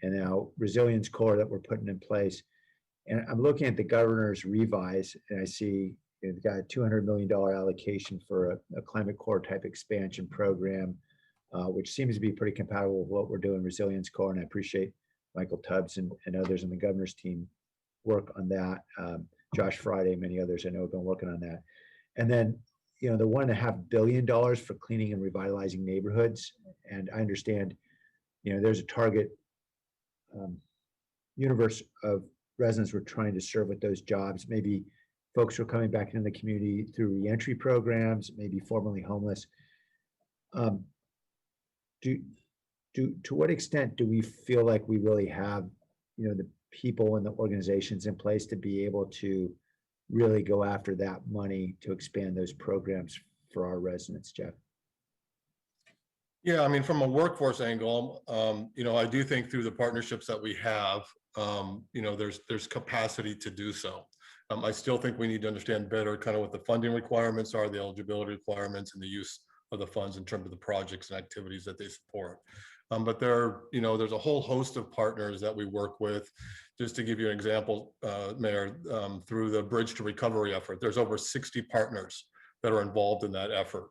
And now Resilience Corps that we're putting in place. And I'm looking at the governor's revise and I see they've got a $200 million allocation for a Climate Corps type expansion program, which seems to be pretty compatible with what we're doing Resilience Corps. And I appreciate Michael Tubbs and others on the governor's team work on that. Josh Friday, many others I know have been working on that. And then, the $1.5 billion for cleaning and revitalizing neighborhoods. And I understand, there's a target universe of residents we're trying to serve with those jobs. Maybe folks who are coming back into the community through reentry programs, maybe formerly homeless. To what extent do we feel like we really have, the people and the organizations in place to be able to really go after that money to expand those programs for our residents, Jeff? Yeah, I mean, from a workforce angle, I do think through the partnerships that we have, there's capacity to do so. I still think we need to understand better kind of what the funding requirements are, the eligibility requirements, and the use of the funds in terms of the projects and activities that they support. But there's a whole host of partners that we work with. Just to give you an example, Mayor, through the Bridge to Recovery effort, there's over 60 partners that are involved in that effort.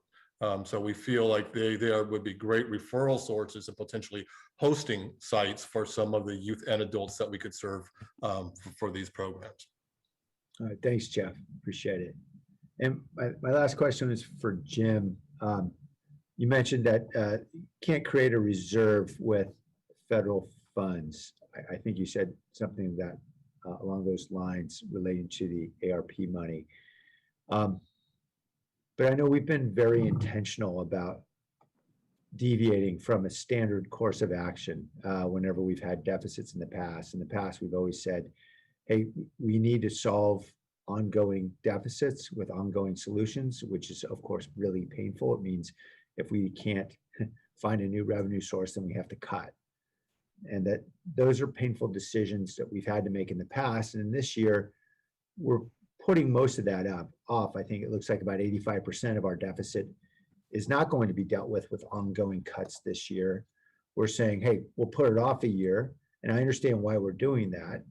So we feel like they would be great referral sources and potentially hosting sites for some of the youth and adults that we could serve for these programs. All right, thanks, Jeff. Appreciate it. And my last question is for Jim. You mentioned that can't create a reserve with federal funds. I think you said something that along those lines relating to the ARP money. But I know we've been very intentional about deviating from a standard course of action whenever we've had deficits in the past. In the past, we've always said, hey, we need to solve ongoing deficits with ongoing solutions, which is, of course, really painful. It means if we can't find a new revenue source, then we have to cut. And that those are painful decisions that we've had to make in the past. And this year, we're putting most of that off. I think it looks like about 85% of our deficit is not going to be dealt with ongoing cuts this year. We're saying, hey, we'll put it off a year. And I understand why we're doing that,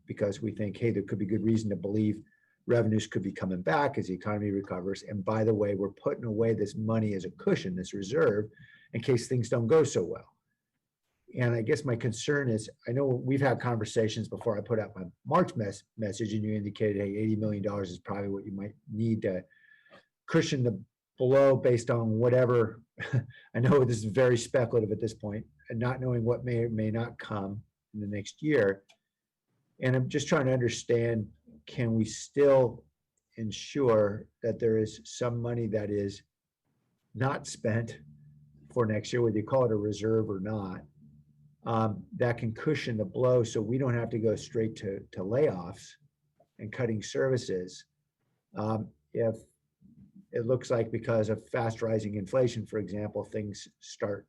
because we think, hey, there could be good reason to believe revenues could be coming back as the economy recovers. And by the way, we're putting away this money as a cushion, this reserve, in case things don't go so well. And I guess my concern is, I know we've had conversations before I put out my March message, and you indicated, hey, $80 million is probably what you might need to cushion the blow based on whatever. I know this is very speculative at this point, and not knowing what may or may not come in the next year. And I'm just trying to understand, can we still ensure that there is some money that is not spent for next year, whether you call it a reserve or not, that can cushion the blow so we don't have to go straight to layoffs and cutting services if it looks like because of fast rising inflation, for example, things start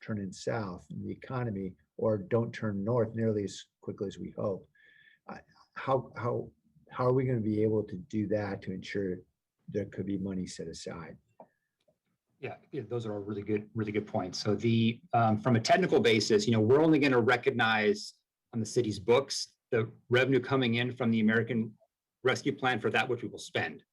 turning south in the economy or don't turn north nearly as quickly as we hope. How are we going to be able to do that to ensure there could be money set aside? Yeah, those are all really good points. So the from a technical basis, we're only going to recognize on the city's books the revenue coming in from the American Rescue Plan for that which we will spend.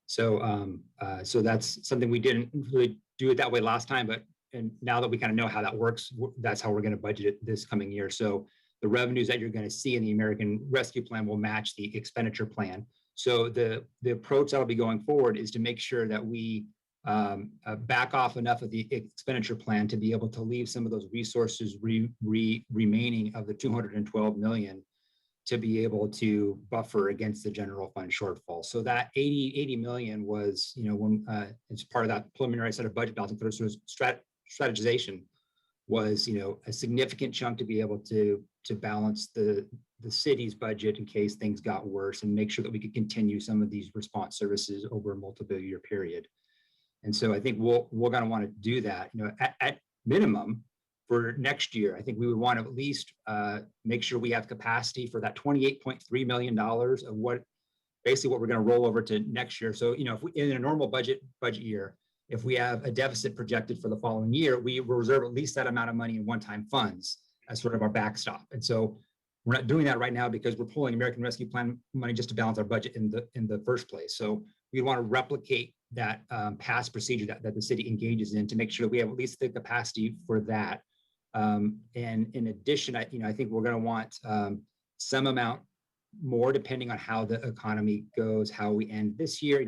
So so that's something we didn't really do it that way last time, and now that we kind of know how that works, that's how we're going to budget it this coming year. So the revenues that you're going to see in the American Rescue Plan will match the expenditure plan. So the approach that'll be going forward is to make sure that we back off enough of the expenditure plan to be able to leave some of those resources remaining of the 212 million to be able to buffer against the general fund shortfall. So that 80 million was, when it's part of that preliminary set of budget balancing for sort of strategization was, a significant chunk to be able to balance the city's budget in case things got worse and make sure that we could continue some of these response services over a multiple year period. And so I think we're going to want to do that, at minimum for next year. I think we would want to at least make sure we have capacity for that $28.3 million of what we're going to roll over to next year. So, if we, in a normal budget year, if we have a deficit projected for the following year, we will reserve at least that amount of money in one-time funds as sort of our backstop. And so we're not doing that right now because we're pulling American Rescue Plan money just to balance our budget in the first place. So we want to replicate that past procedure that the city engages in to make sure that we have at least the capacity for that. And in addition, I think we're going to want some amount more depending on how the economy goes, how we end this year.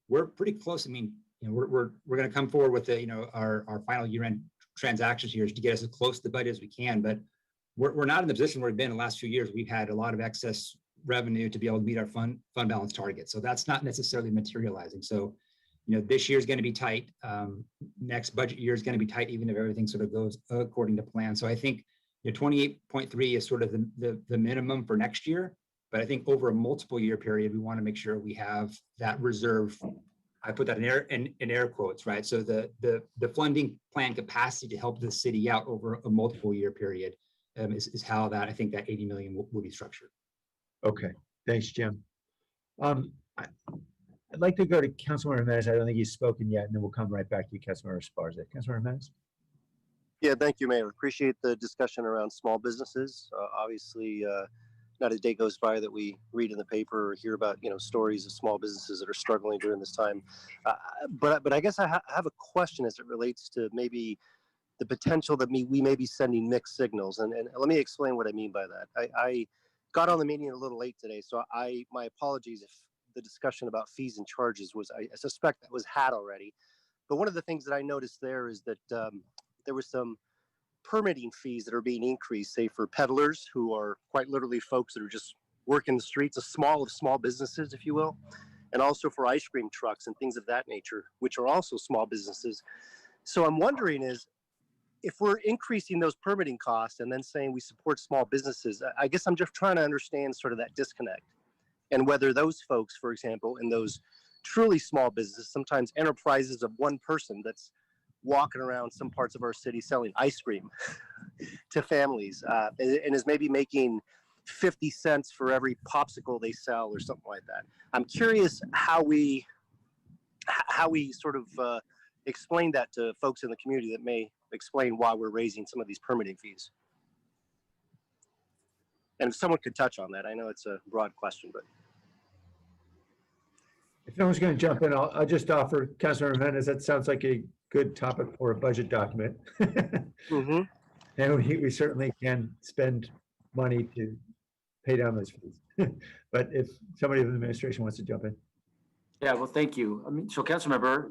We're pretty close. I mean, we're going to come forward with our final year-end transactions here to get us as close to the budget as we can, but we're not in the position where we've been in the last few years. We've had a lot of excess revenue to be able to meet our fund balance target. So that's not necessarily materializing. So, this year is going to be tight. Next budget year is going to be tight, even if everything sort of goes according to plan. So I think 28.3 is sort of the minimum for next year. But I think over a multiple year period, we want to make sure we have that reserve. I put that in air quotes, right? So the funding plan capacity to help the city out over a multiple year period is how that I think that 80 million will be structured. Okay, thanks, Jim. I'd like to go to Councilmember Jimenez. I don't think he's spoken yet, and then we'll come right back to you, Councilmember Esparza. Councilmember Jimenez? Yeah, thank you, Mayor. Appreciate the discussion around small businesses. Obviously, not a day goes by that we read in the paper or hear about stories of small businesses that are struggling during this time. But I guess I have a question as it relates to maybe the potential that we may be sending mixed signals, and let me explain what I mean by that. I got on the meeting a little late today, so my apologies if the discussion about fees and charges was, I suspect that was had already. But one of the things that I noticed there is that there was some permitting fees that are being increased, say for peddlers who are quite literally folks that are just working the streets, a small businesses, if you will, and also for ice cream trucks and things of that nature, which are also small businesses. So I'm wondering is, if we're increasing those permitting costs and then saying we support small businesses, I guess I'm just trying to understand sort of that disconnect. And whether those folks, for example, in those truly small businesses, sometimes enterprises of one person that's walking around some parts of our city selling ice cream to families and is maybe making 50 cents for every popsicle they sell or something like that. I'm curious how we sort of explain that to folks in the community that may explain why we're raising some of these permitting fees. And if someone could touch on that, I know it's a broad question, but. If no one's going to jump in, I'll just offer Councilmember Jimenez, that sounds like a good topic for a budget document. Mm-hmm. And we certainly can spend money to pay down those fees. But if somebody in the administration wants to jump in. Yeah, well, thank you. I mean, so Councilmember,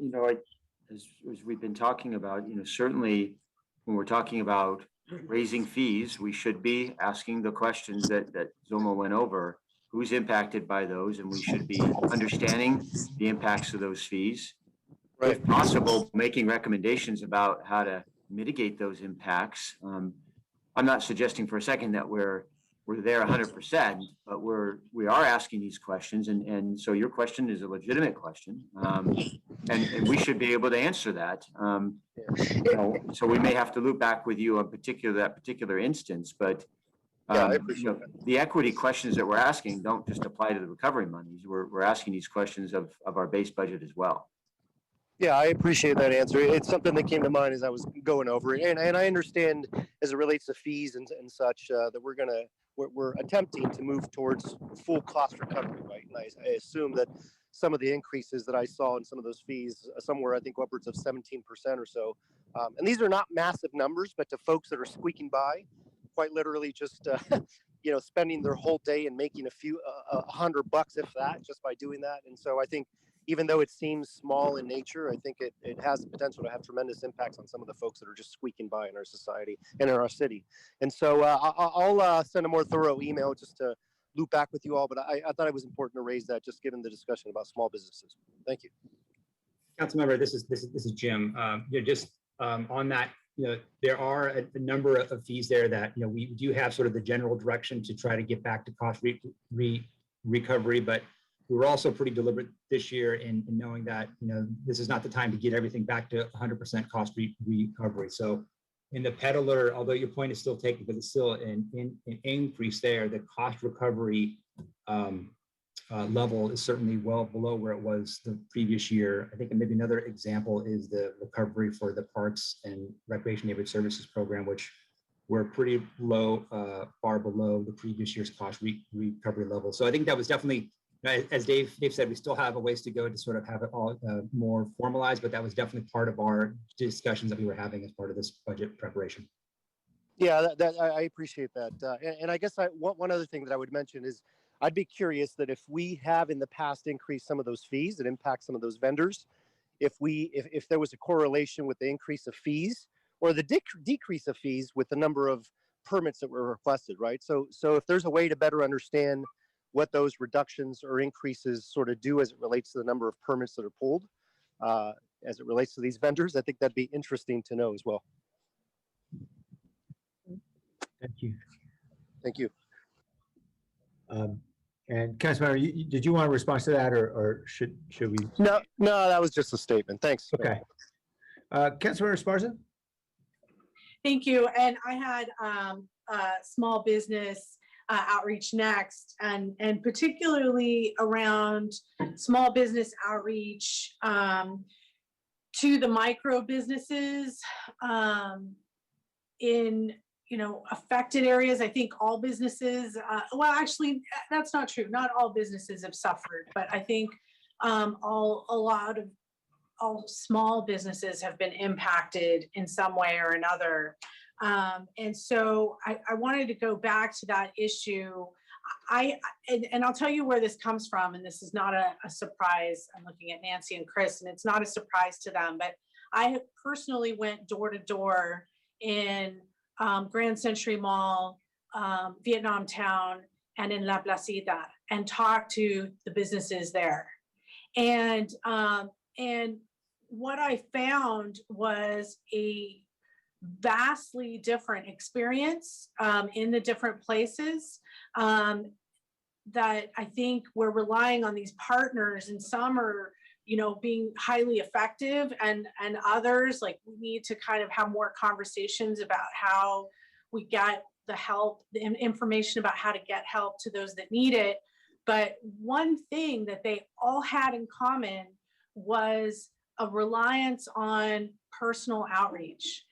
as we've been talking about, certainly when we're talking about raising fees, we should be asking the questions that Zulma went over. Who's impacted by those, and we should be understanding the impacts of those fees. Right. If possible, making recommendations about how to mitigate those impacts. I'm not suggesting for a second that we're we're there 100%, but we are asking these questions, and so your question is a legitimate question, and we should be able to answer that. So we may have to loop back with you on that particular instance, but I appreciate the equity questions that we're asking don't just apply to the recovery monies. We're asking these questions of our base budget as well. Yeah, I appreciate that answer. It's something that came to mind as I was going over it, and I understand as it relates to fees and such that we're attempting to move towards full cost recovery, right? And I assume that some of the increases that I saw in some of those fees, somewhere I think upwards of 17% or so, and these are not massive numbers, but to folks that are squeaking by, quite literally just spending their whole day and making a few $100 if that, just by doing that. And so I think, even though it seems small in nature, I think it has the potential to have tremendous impacts on some of the folks that are just squeaking by in our society and in our city. And so I'll send a more thorough email just to loop back with you all, but I thought it was important to raise that, just given the discussion about small businesses. Thank you. Councilmember, this is Jim. Just on that, there are a number of fees there that, we do have sort of the general direction to try to get back to cost recovery, but we were also pretty deliberate this year in knowing that, this is not the time to get everything back to 100% cost recovery. So in the peddler, although your point is still taken, but it's still an increase there, the cost recovery level is certainly well below where it was the previous year. I think maybe another example is the recovery for the Parks and Recreation Neighborhood Services program, which we're pretty low, far below the previous year's cost recovery level. So I think that was definitely, as Dave said, we still have a ways to go to sort of have it all more formalized, but that was definitely part of our discussions that we were having as part of this budget preparation. Yeah, I appreciate that. And I guess one other thing that I would mention is I'd be curious that if we have in the past increased some of those fees that impact some of those vendors, if there was a correlation with the increase of fees or the decrease of fees with the number of permits that were requested, right? So if there's a way to better understand what those reductions or increases sort of do as it relates to the number of permits that are pulled, as it relates to these vendors, I think that'd be interesting to know as well. Thank you. Thank you. And Councilmember, did you want to respond to that, or should we? No, that was just a statement. Thanks. Okay. Councilmember Esparza? Thank you. And I had small business outreach next, and particularly around small business outreach to the micro businesses in affected areas. I think all businesses, well, actually, that's not true. Not all businesses have suffered, but I think all small businesses have been impacted in some way or another. And so I wanted to go back to that issue. And I'll tell you where this comes from, and this is not a surprise. I'm looking at Nanci and Chris, and it's not a surprise to them, but I personally went door to door in Grand Century Mall, Vietnam Town, and in La Placita, and talked to the businesses there. And what I found was a vastly different experience in the different places that I think we're relying on these partners, and some are being highly effective, and others, like, we need to kind of have more conversations about how we get the help, the information about how to get help to those that need it. But one thing that they all had in common was a reliance on personal outreach.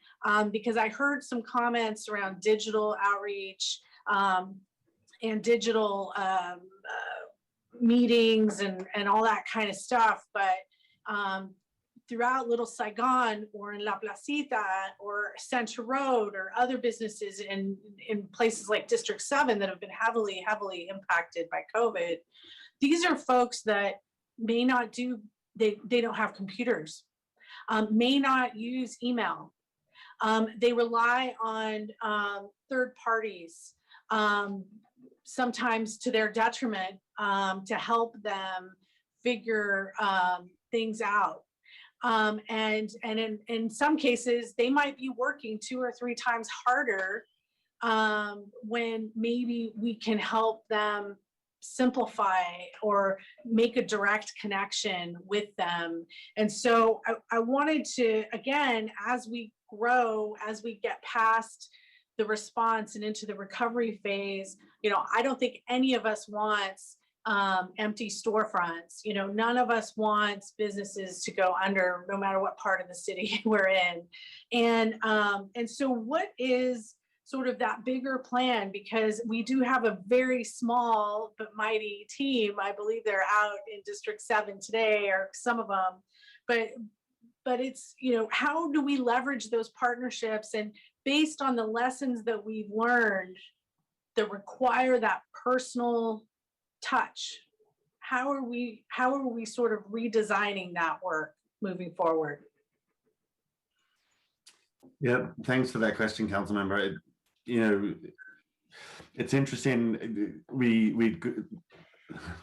Because I heard some comments around digital outreach and digital meetings and all that kind of stuff, but throughout Little Saigon or in La Placita or Center Road or other businesses in places like District 7 that have been heavily impacted by COVID, these are folks that may not they don't have computers, may not use email. They rely on third parties, sometimes to their detriment, to help them figure things out. And in some cases, they might be working 2 or 3 times harder when maybe we can help them simplify or make a direct connection with them. And so I wanted to, again, as we grow, as we get past the response and into the recovery phase, I don't think any of us wants empty storefronts. None of us wants businesses to go under, no matter what part of the city we're in. And so what is sort of that bigger plan? Because we do have a very small but mighty team. I believe they're out in District 7 today, or some of them. But it's, how do we leverage those partnerships? And based on the lessons that we've learned that require that personal touch, how are we sort of redesigning that work moving forward? Yeah, thanks for that question, Councilmember. It's interesting.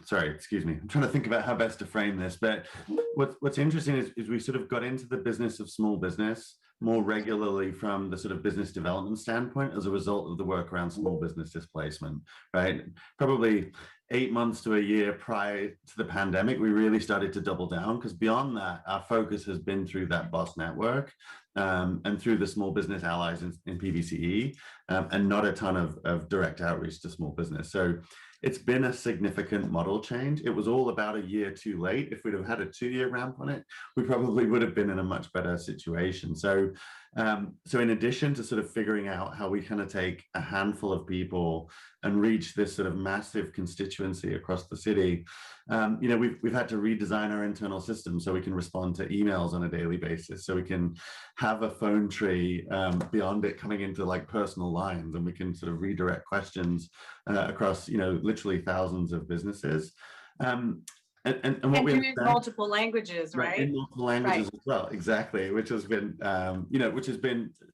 Sorry, excuse me. I'm trying to think about how best to frame this, but what's interesting is we sort of got into the business of small business more regularly from the sort of business development standpoint as a result of the work around small business displacement, right? Probably 8 months to a year prior to the pandemic, we really started to double down, because beyond that, our focus has been through that BOSS network and through the small business allies in PBCE, and not a ton of direct outreach to small business. So it's been a significant model change. It was all about a year too late. If we'd have had a 2-year ramp on it, we probably would have been in a much better situation. So in addition to sort of figuring out how we kind of take a handful of people and reach this sort of massive constituency across the city, we've had to redesign our internal system so we can respond to emails on a daily basis, so we can have a phone tree beyond it coming into like personal lines, and we can sort of redirect questions across literally thousands of businesses. And what we in multiple languages, right? In multiple languages as well, exactly, which has been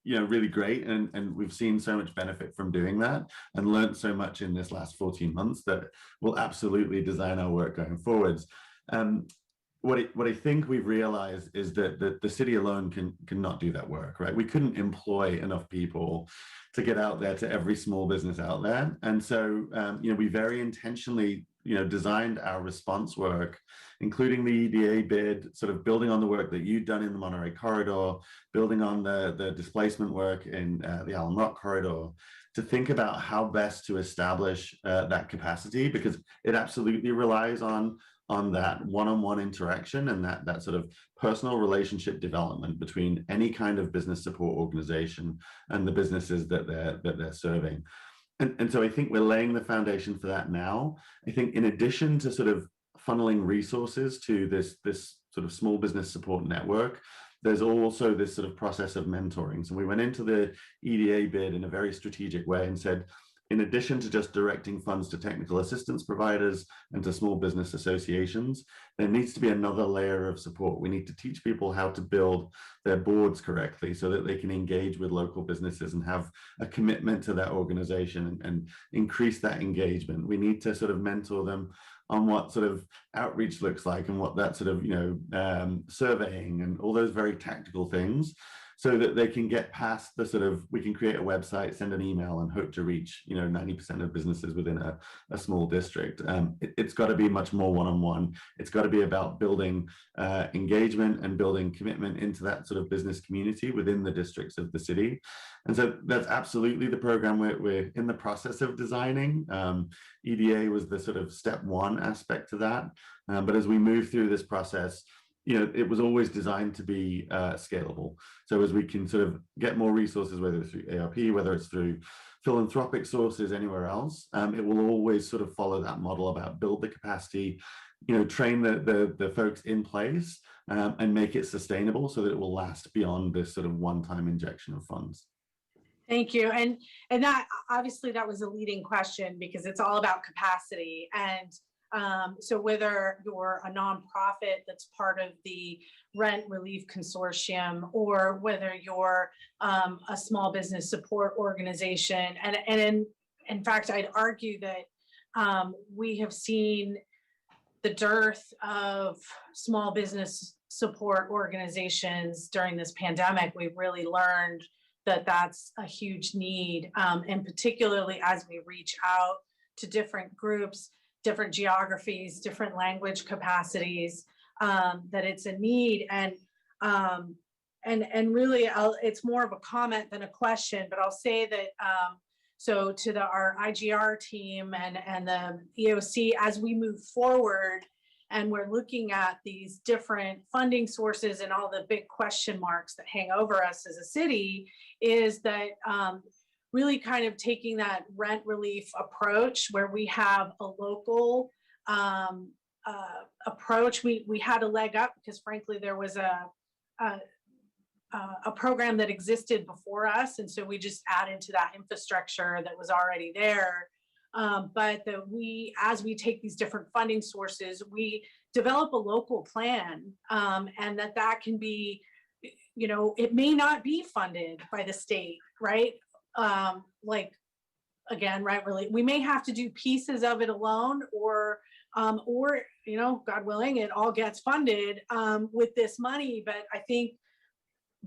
really great, and we've seen so much benefit from doing that, and learned so much in this last 14 months that will absolutely design our work going forwards. What I think we've realized is that the city alone cannot do that work, right? We couldn't employ enough people to get out there to every small business out there, and so we very intentionally designed our response work, including the EDA bid, sort of building on the work that you'd done in the Monterey corridor, building on the displacement work in the Allen Rock corridor, to think about how best to establish that capacity, because it absolutely relies on that one-on-one interaction and that sort of personal relationship development between any kind of business support organization and the businesses that they're serving. And so I think we're laying the foundation for that now. I think in addition to sort of funneling resources to this sort of small business support network, there's also this sort of process of mentoring. So we went into the EDA bid in a very strategic way and said, in addition to just directing funds to technical assistance providers and to small business associations, there needs to be another layer of support. We need to teach people how to build their boards correctly so that they can engage with local businesses and have a commitment to that organization and increase that engagement. We need to sort of mentor them on what sort of outreach looks like and what that sort of, surveying and all those very tactical things, so that they can get past the sort of, we can create a website, send an email, and hope to reach 90% of businesses within a small district. It's got to be much more one-on-one. It's got to be about building engagement and building commitment into that sort of business community within the districts of the city. And so that's absolutely the program we're in the process of designing. EDA was the sort of step one aspect to that. But as we move through this process, it was always designed to be scalable. So as we can sort of get more resources, whether it's through ARP, whether it's through philanthropic sources, anywhere else, it will always sort of follow that model about build the capacity, train the folks in place, and make it sustainable so that it will last beyond this sort of one-time injection of funds. Thank you. And that, obviously that was a leading question, because it's all about capacity. And so whether you're a nonprofit that's part of the Rent Relief Consortium, or whether you're a small business support organization, and in fact, I'd argue that we have seen the dearth of small business support organizations during this pandemic. We've really learned that that's a huge need. And particularly as we reach out to different groups, different geographies, different language capacities, that it's a need. And really, it's more of a comment than a question, but I'll say that, so to our IGR team and the EOC, as we move forward and we're looking at these different funding sources and all the big question marks that hang over us as a city, is that really kind of taking that rent relief approach where we have a local approach. We had a leg up because frankly, there was a program that existed before us. And so we just added to that infrastructure that was already there. But that as we take these different funding sources, we develop a local plan, and that can be, it may not be funded by the state, right? Like, again, right, really, we may have to do pieces of it alone, or God willing, it all gets funded with this money. But I think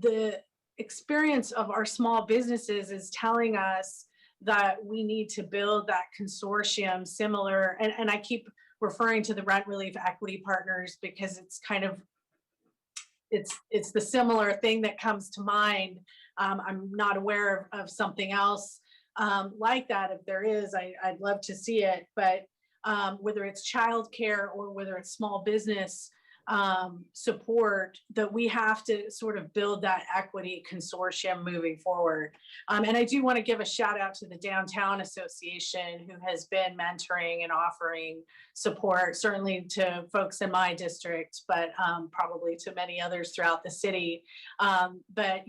the experience of our small businesses is telling us that we need to build that consortium similar, and I keep referring to the rent relief equity partners because it's kind of, it's the similar thing that comes to mind. I'm not aware of something else like that. If there is, I'd love to see it, but whether it's childcare or whether it's small business support, that we have to sort of build that equity consortium moving forward. And I do want to give a shout out to the Downtown Association, who has been mentoring and offering support, certainly to folks in my district, but probably to many others throughout the city. But,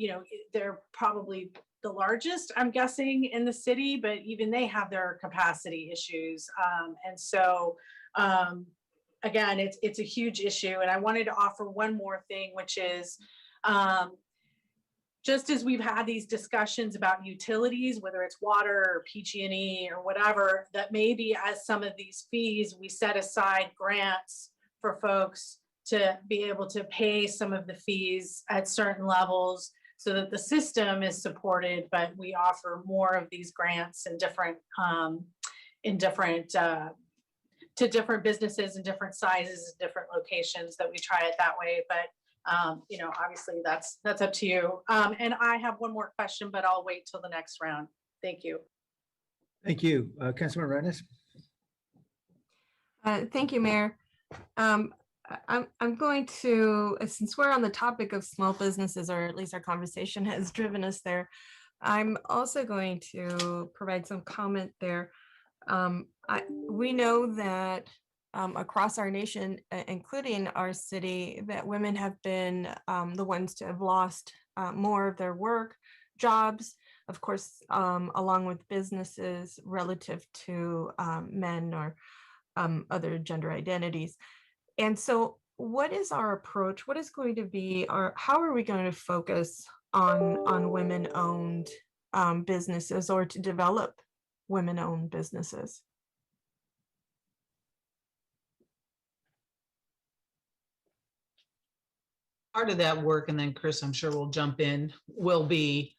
they're probably the largest, I'm guessing, in the city, but even they have their capacity issues. And so, again, it's a huge issue. And I wanted to offer one more thing, which is just as we've had these discussions about utilities, whether it's water or PG&E or whatever, that maybe as some of these fees, we set aside grants for folks to be able to pay some of the fees at certain levels so that the system is supported, but we offer more of these grants in different to different businesses and different sizes, different locations, that we try it that way. But, obviously that's up to you. And I have one more question, but I'll wait till the next round. Thank you. Thank you. Councilmember Harkness. Thank you, Mayor. I'm going to, since we're on the topic of small businesses, or at least our conversation has driven us there, I'm also going to provide some comment there. We know that across our nation, including our city, that women have been the ones to have lost more of their work, jobs, of course, along with businesses relative to men or other gender identities. And so what is our approach? What is going to be how are we going to focus on women-owned businesses, or to develop women-owned businesses? Part of that work, and then Chris, I'm sure will jump in, will be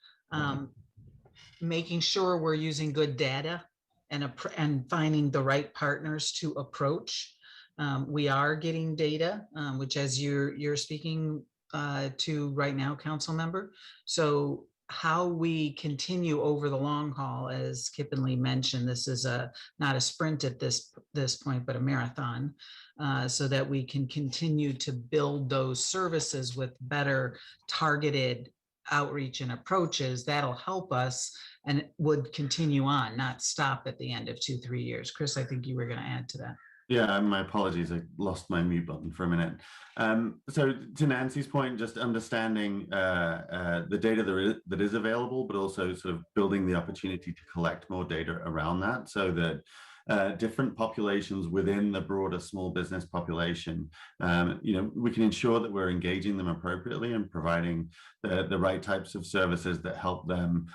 making sure we're using good data and finding the right partners to approach. We are getting data, which, as you're speaking to right now, Councilmember. So how we continue over the long haul, as Kip and Lee mentioned, this is not a sprint at this point, but a marathon, so that we can continue to build those services with better targeted outreach and approaches. That'll help us, and it would continue on, not stop at the end of 2-3 years. Chris, I think you were going to add to that. Yeah, my apologies. I lost my mute button for a minute. So to Nanci's point, just understanding the data that is available, but also sort of building the opportunity to collect more data around that, so that different populations within the broader small business population, we can ensure that we're engaging them appropriately and providing the right types of services that help them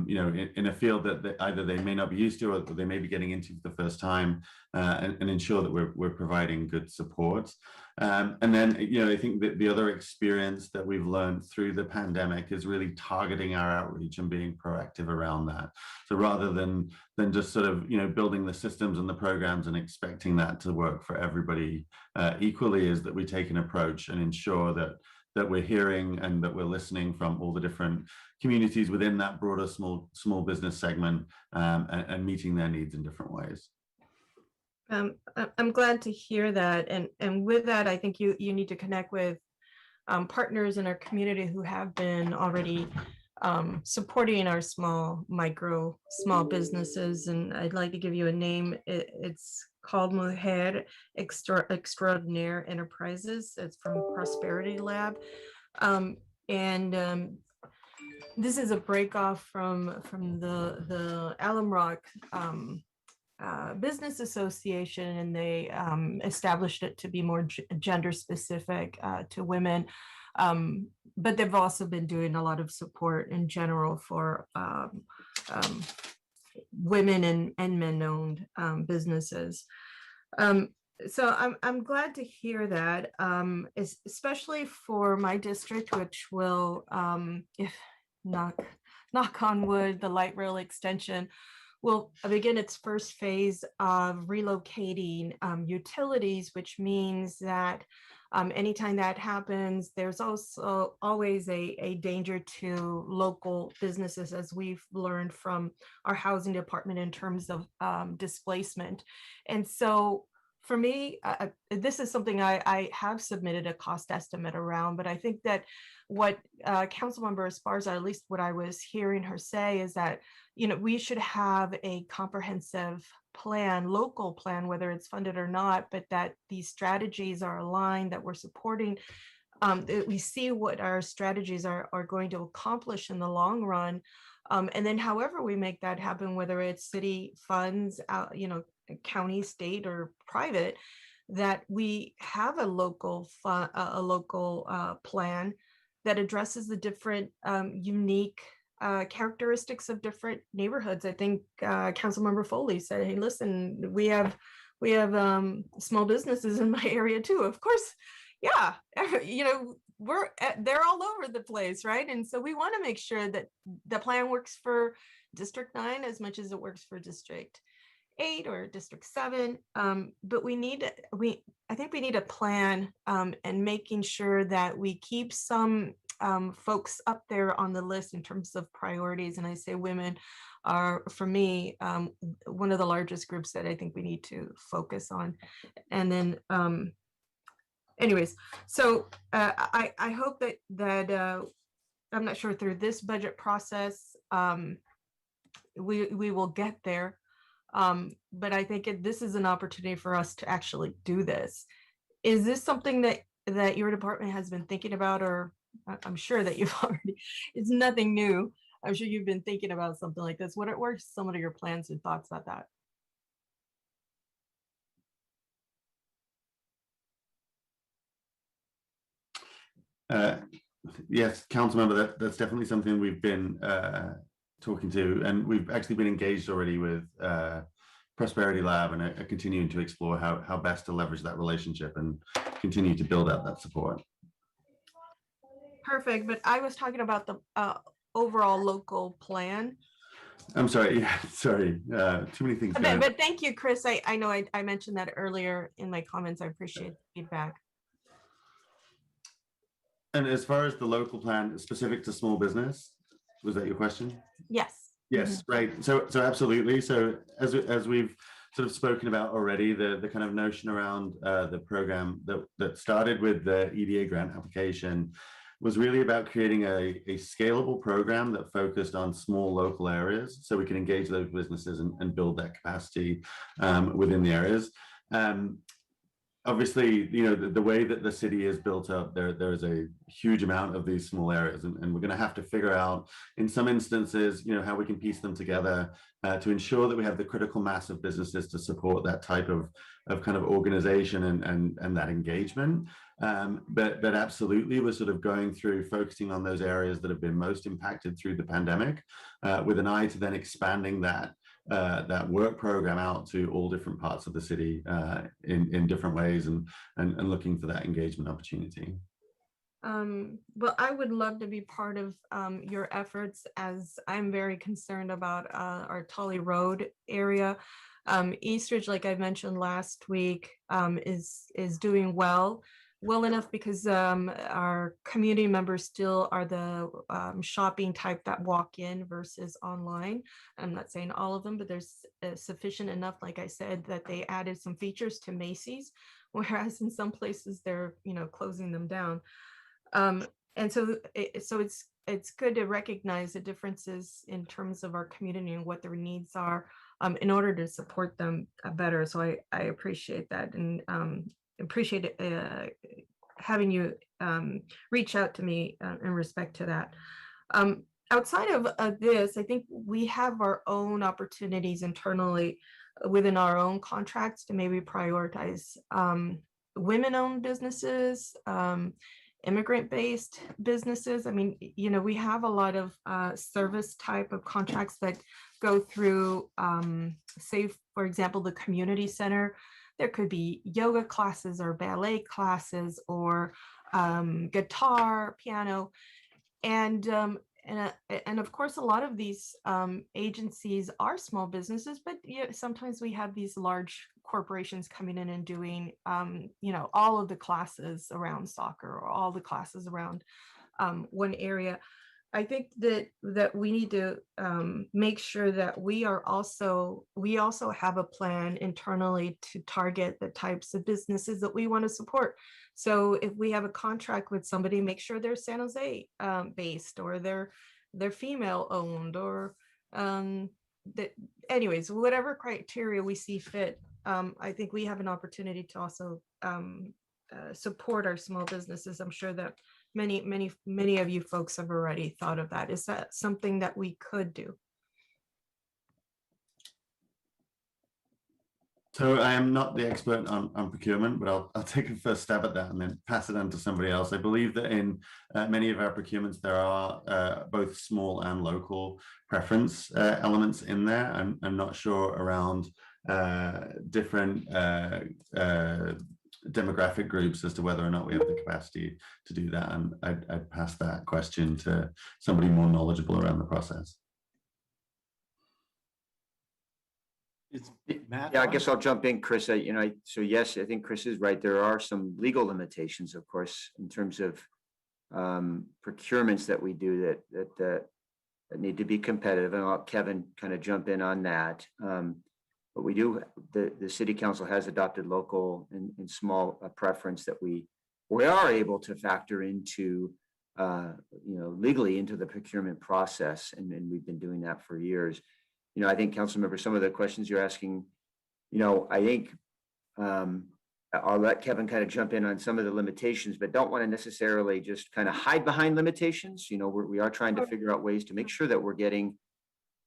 you know, in a field that either they may not be used to or they may be getting into for the first time, and ensure that we're providing good support. And then, you know, I think that the other experience that we've learned through the pandemic is really targeting our outreach and being proactive around that. So rather than just sort of, you know, building the systems and the programs and expecting that to work for everybody equally, is that we take an approach and ensure that we're hearing and that we're listening from all the different communities within that broader small business segment, and meeting their needs in different ways. I'm glad to hear that. And with that, I think you need to connect with partners in our community who have been already supporting our small businesses. And I'd like to give you a name. It's called Mujer Extraordinaire Enterprises. It's from Prosperity Lab. This is a break off from the Alum Rock Business Association, and they established it to be more gender specific to women. But they've also been doing a lot of support in general for women and men-owned businesses. So I'm glad to hear that, especially for my district, which will, if knock on wood, the light rail extension will begin its first phase of relocating utilities, which means that anytime that happens, there's also always a danger to local businesses, as we've learned from our housing department in terms of displacement. And so for me, this is something I have submitted a cost estimate around, but I think that what Councilmember Esparza, at least what I was hearing her say, is that, you know, we should have a comprehensive plan, local plan, whether it's funded or not, but that these strategies are aligned, that we're supporting, that we see what our strategies are going to accomplish in the long run. And then however we make that happen, whether it's city funds, you know, county, state, or private, that we have a local plan that addresses the different unique characteristics of different neighborhoods. I think Councilmember Foley said, "Hey, listen, we have small businesses in my area too." Of course, yeah, you know, they're all over the place, right? And so we want to make sure that the plan works for District 9 as much as it works for District 8 or District 7. But I think we need a plan, and making sure that we keep some folks up there on the list in terms of priorities. And I say women are, for me, one of the largest groups that I think we need to focus on. And then anyways, so I hope that I'm not sure through this budget process, we will get there. But I think this is an opportunity for us to actually do this. Is this something that your department has been thinking about, or I'm sure that you've already, it's nothing new. I'm sure you've been thinking about something like this. What are some of your plans and thoughts about that? Yes, Councilmember, that's definitely something we've been talking to, and we've actually been engaged already with Prosperity Lab, and are continuing to explore how best to leverage that relationship and continue to build out that support. Perfect, but I was talking about the overall local plan. I'm sorry, yeah, sorry, too many things. But thank you, Chris. I know I mentioned that earlier in my comments. I appreciate the feedback. And as far as the local plan specific to small business, was that your question? Yes. Yes, right. So absolutely. So as we've sort of spoken about already, the kind of notion around the program that started with the EDA grant application was really about creating a scalable program that focused on small local areas, so we can engage those businesses and build that capacity within the areas. obviously, you know, the way that the city is built up, there is a huge amount of these small areas, and we're going to have to figure out, in some instances, you know, how we can piece them together to ensure that we have the critical mass of businesses to support that type of kind of organization and that engagement. But absolutely, we're sort of going through focusing on those areas that have been most impacted through the pandemic, with an eye to then expanding that work program out to all different parts of the city in different ways, and looking for that engagement opportunity. Well, I would love to be part of your efforts, as I'm very concerned about our Tully Road area. Eastridge, like I mentioned last week, is doing well enough because our community members still are the shopping type that walk in versus online. I'm not saying all of them, but there's sufficient enough, like I said, that they added some features to Macy's, whereas in some places they're, you know, closing them down. And so it's good to recognize the differences in terms of our community and what their needs are in order to support them better. So I appreciate that, and appreciate having you reach out to me in respect to that. Outside of this, I think we have our own opportunities internally within our own contracts to maybe prioritize women-owned businesses, immigrant-based businesses. I mean, you know, we have a lot of service type of contracts that go through, say, for example, the community center. There could be yoga classes or ballet classes or guitar, piano, and of course, a lot of these agencies are small businesses, but sometimes we have these large corporations coming in and doing, you know, all of the classes around soccer or all the classes around one area. I think that we need to make sure that we also have a plan internally to target the types of businesses that we want to support. So if we have a contract with somebody, make sure they're San Jose based, or they're female owned, or anyways, whatever criteria we see fit. I think we have an opportunity to also support our small businesses. I'm sure that many of you folks have already thought of that. Is that something that we could do? So I am not the expert on procurement, but I'll take a first stab at that and then pass it on to somebody else. I believe that in many of our procurements, there are both small and local preference elements in there. I'm not sure around different demographic groups as to whether or not we have the capacity to do that. And I'd pass that question to somebody more knowledgeable around the process. It's Matt. Yeah, I guess I'll jump in, Chris. So yes, I think Chris is right. There are some legal limitations, of course, in terms of procurements that we do that need to be competitive. And I'll let Kevin kind of jump in on that. But we do, the city council has adopted local and small preference that we are able to factor into, legally into the procurement process. And we've been doing that for years. I think, Councilmember, some of the questions you're asking, I think I'll let Kevin kind of jump in on some of the limitations, but don't want to necessarily just kind of hide behind limitations. We are trying to figure out ways to make sure that we're getting,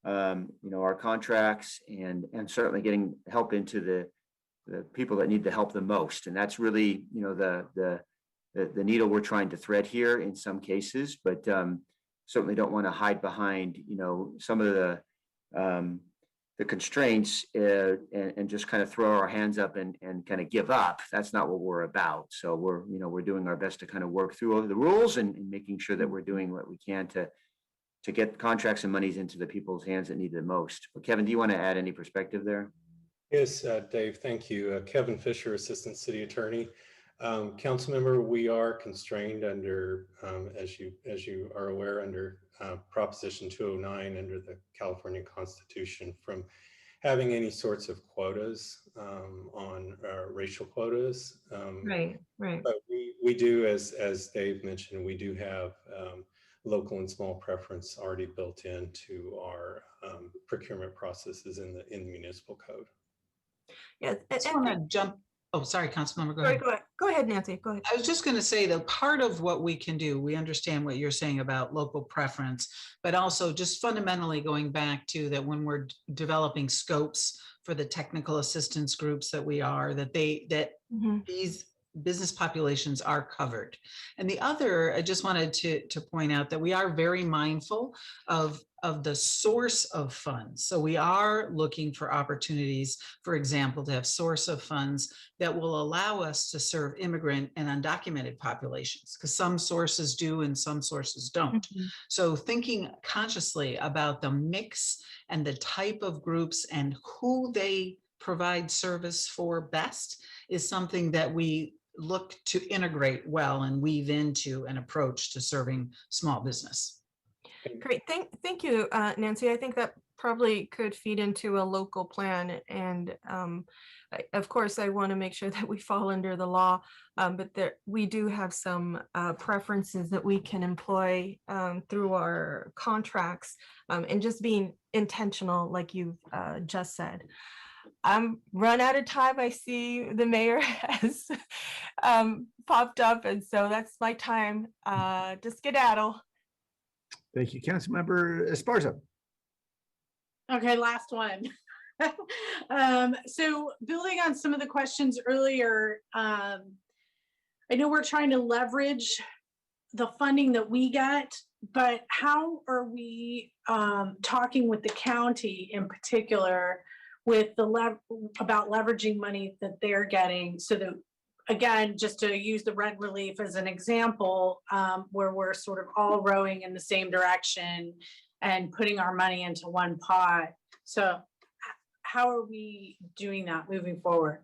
our contracts and certainly getting help into the people that need the help the most. And that's really, the needle we're trying to thread here in some cases, but certainly don't want to hide behind, some of the constraints and just kind of throw our hands up and kind of give up. That's not what we're about. So we're doing our best to kind of work through all the rules and making sure that we're doing what we can to get contracts and monies into the people's hands that need it most. But Kevin, do you want to add any perspective there? Yes, Dave, thank you. Kevin Fisher, Assistant City Attorney. Councilmember, we are constrained under, as you are aware, under Proposition 209 under the California Constitution from having any sorts of quotas on racial quotas. Right. But we do, as Dave mentioned, we do have local and small preference already built into our procurement processes in the municipal code. Yeah, I just want to jump. Oh, sorry, Councilmember, go Sorry, ahead. go ahead, Nancy, go ahead. I was just going to say that part of what we can do, we understand what you're saying about local preference, but also just fundamentally going back to that when we're developing scopes for the technical assistance groups that we are, that these business populations are covered. And the other, I just wanted to point out that we are very mindful of the source of funds. So we are looking for opportunities, for example, to have source of funds that will allow us to serve immigrant and undocumented populations, because some sources do and some sources don't. So thinking consciously about the mix and the type of groups and who they provide service for best is something that we look to integrate well and weave into an approach to serving small business. Great, thank you, Nancy. I think that probably could feed into a local plan. And of course, I want to make sure that we fall under the law, but we do have some preferences that we can employ through our contracts, and just being intentional, like you've just said. I'm run out of time. I see the mayor has popped up, and so that's my time to skedaddle. Thank you, Councilmember Esparza. Okay, last one. So building on some of the questions earlier, I know we're trying to leverage the funding that we get, but how are we talking with the county in particular with about leveraging money that they're getting, so that, again, just to use the rent relief as an example, where we're sort of all rowing in the same direction and putting our money into one pot. So how are we doing that moving forward?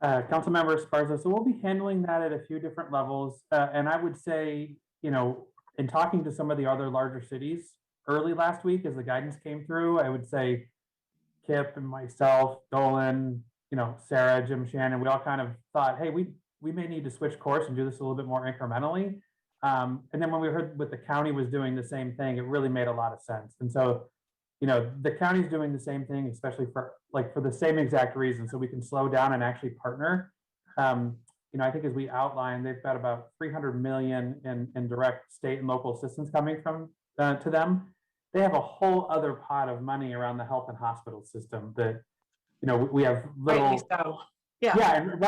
Councilmember Esparza, so we'll be handling that at a few different levels. And I would say, you know, in talking to some of the other larger cities early last week, as the guidance came through, I would say Kip and myself, Dolan, you know, Sarah, Jim, Shannon, we all kind of thought, hey, we may need to switch course and do this a little bit more incrementally. And then when we heard what the county was doing the same thing, it really made a lot of sense. And so, you know, the county's doing the same thing, especially for the same exact reason, so we can slow down and actually partner. You know, I think as we outlined, they've got about 300 million in direct state and local assistance coming from to them. They have a whole other pot of money around the health and hospital system that, you know, we have little. Rightly so. Yeah. Yeah, and